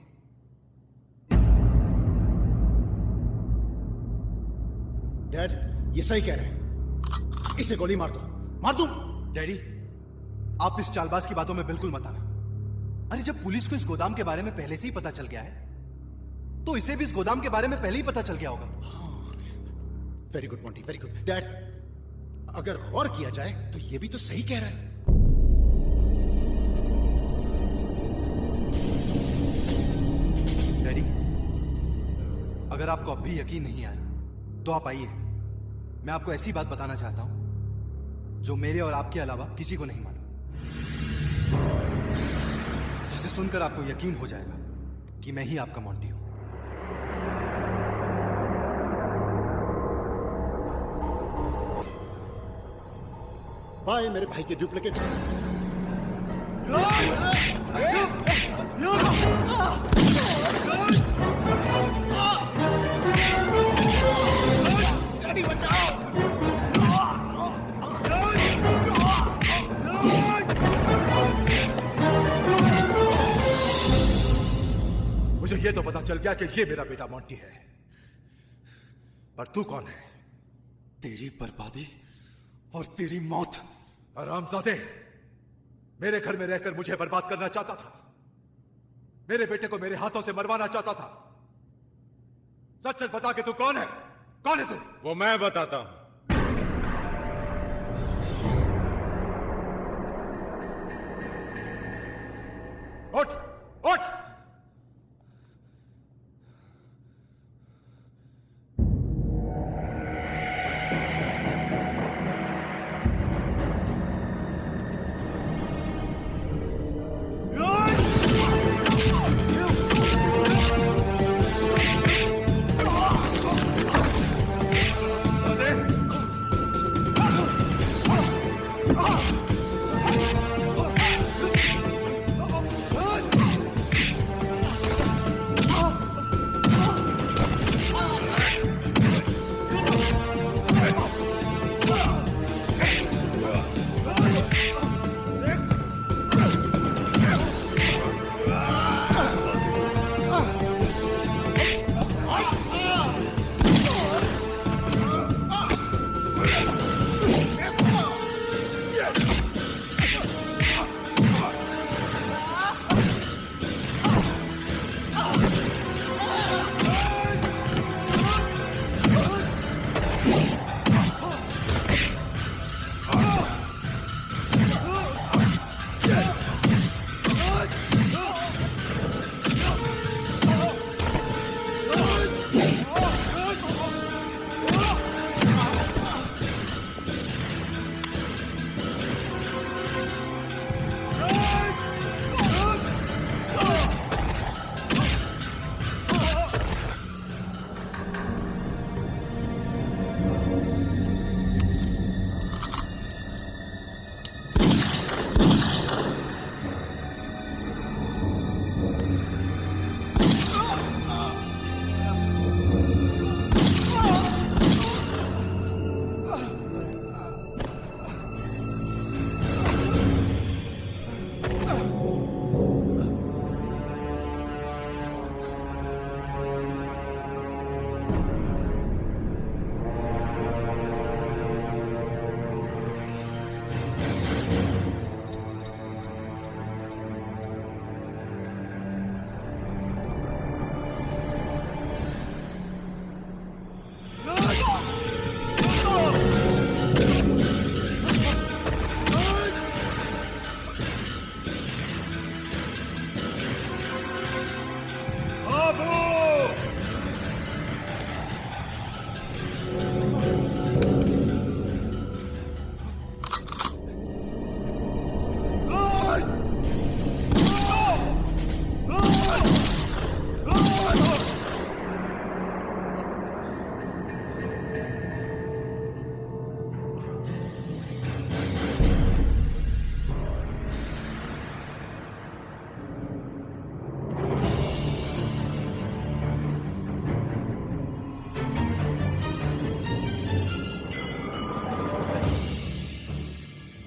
डैड ये सही कह रहे हैं, इसे गोली मार दो। मार दो। डैडी, आप इस चालबाज की बातों में बिल्कुल मत आना। अरे जब पुलिस को इस गोदाम के बारे में पहले से ही पता चल गया है तो इसे भी इस गोदाम के बारे में पहले ही पता चल गया होगा। Very good Monty, very good. Dad अगर गौर किया जाए तो ये भी तो सही कह रहा है। डैडी, अगर आपको अब भी यकीन नहीं आया तो आप आइए, मैं आपको ऐसी बात बताना चाहता हूं जो मेरे और आपके अलावा किसी को नहीं मालूम, जिसे सुनकर आपको यकीन हो जाएगा कि मैं ही आपका मोंटी हूं। बाय मेरे भाई के डुप्लीकेट। डैडी बचाओ। मुझे ये तो पता चल गया कि ये मेरा बेटा मोंटी है, पर तू कौन है? तेरी बर्बादी और तेरी मौत। हरामजादे, मेरे घर में रहकर मुझे बर्बाद करना चाहता था, मेरे बेटे को मेरे हाथों से मरवाना चाहता था। सच सच बता के तू कौन है? कौन है तू? वो मैं बताता हूं। उठ उठ।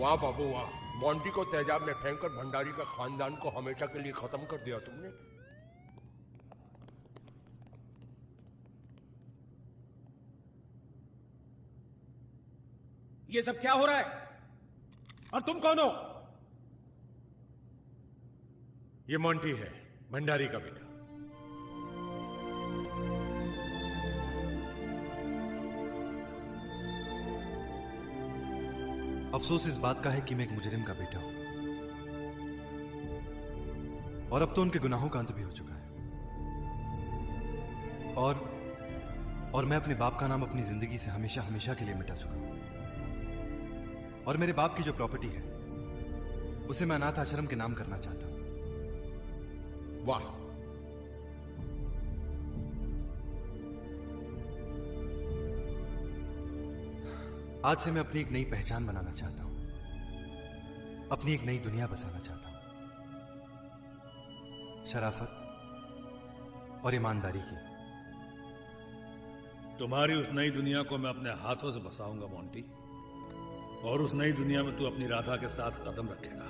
वाह बाबू वाह, मोंटी को तेजाब में फेंककर भंडारी का खानदान को हमेशा के लिए खत्म कर दिया तुमने। ये सब क्या हो रहा है? और तुम कौन हो? ये मोंटी है, भंडारी का बेटा। अफसोस इस बात का है कि मैं एक मुजरिम का बेटा हूं, और अब तो उनके गुनाहों का अंत भी हो चुका है। और मैं अपने बाप का नाम अपनी जिंदगी से हमेशा हमेशा के लिए मिटा चुका हूं। और मेरे बाप की जो प्रॉपर्टी है उसे मैं अनाथ आश्रम के नाम करना चाहता हूं। वाह, आज से मैं अपनी एक नई पहचान बनाना चाहता हूं, अपनी एक नई दुनिया बसाना चाहता हूं, शराफत और ईमानदारी की। तुम्हारी उस नई दुनिया को मैं अपने हाथों से बसाऊंगा मोंटी, और उस नई दुनिया में तू अपनी राधा के साथ कदम रखेगा।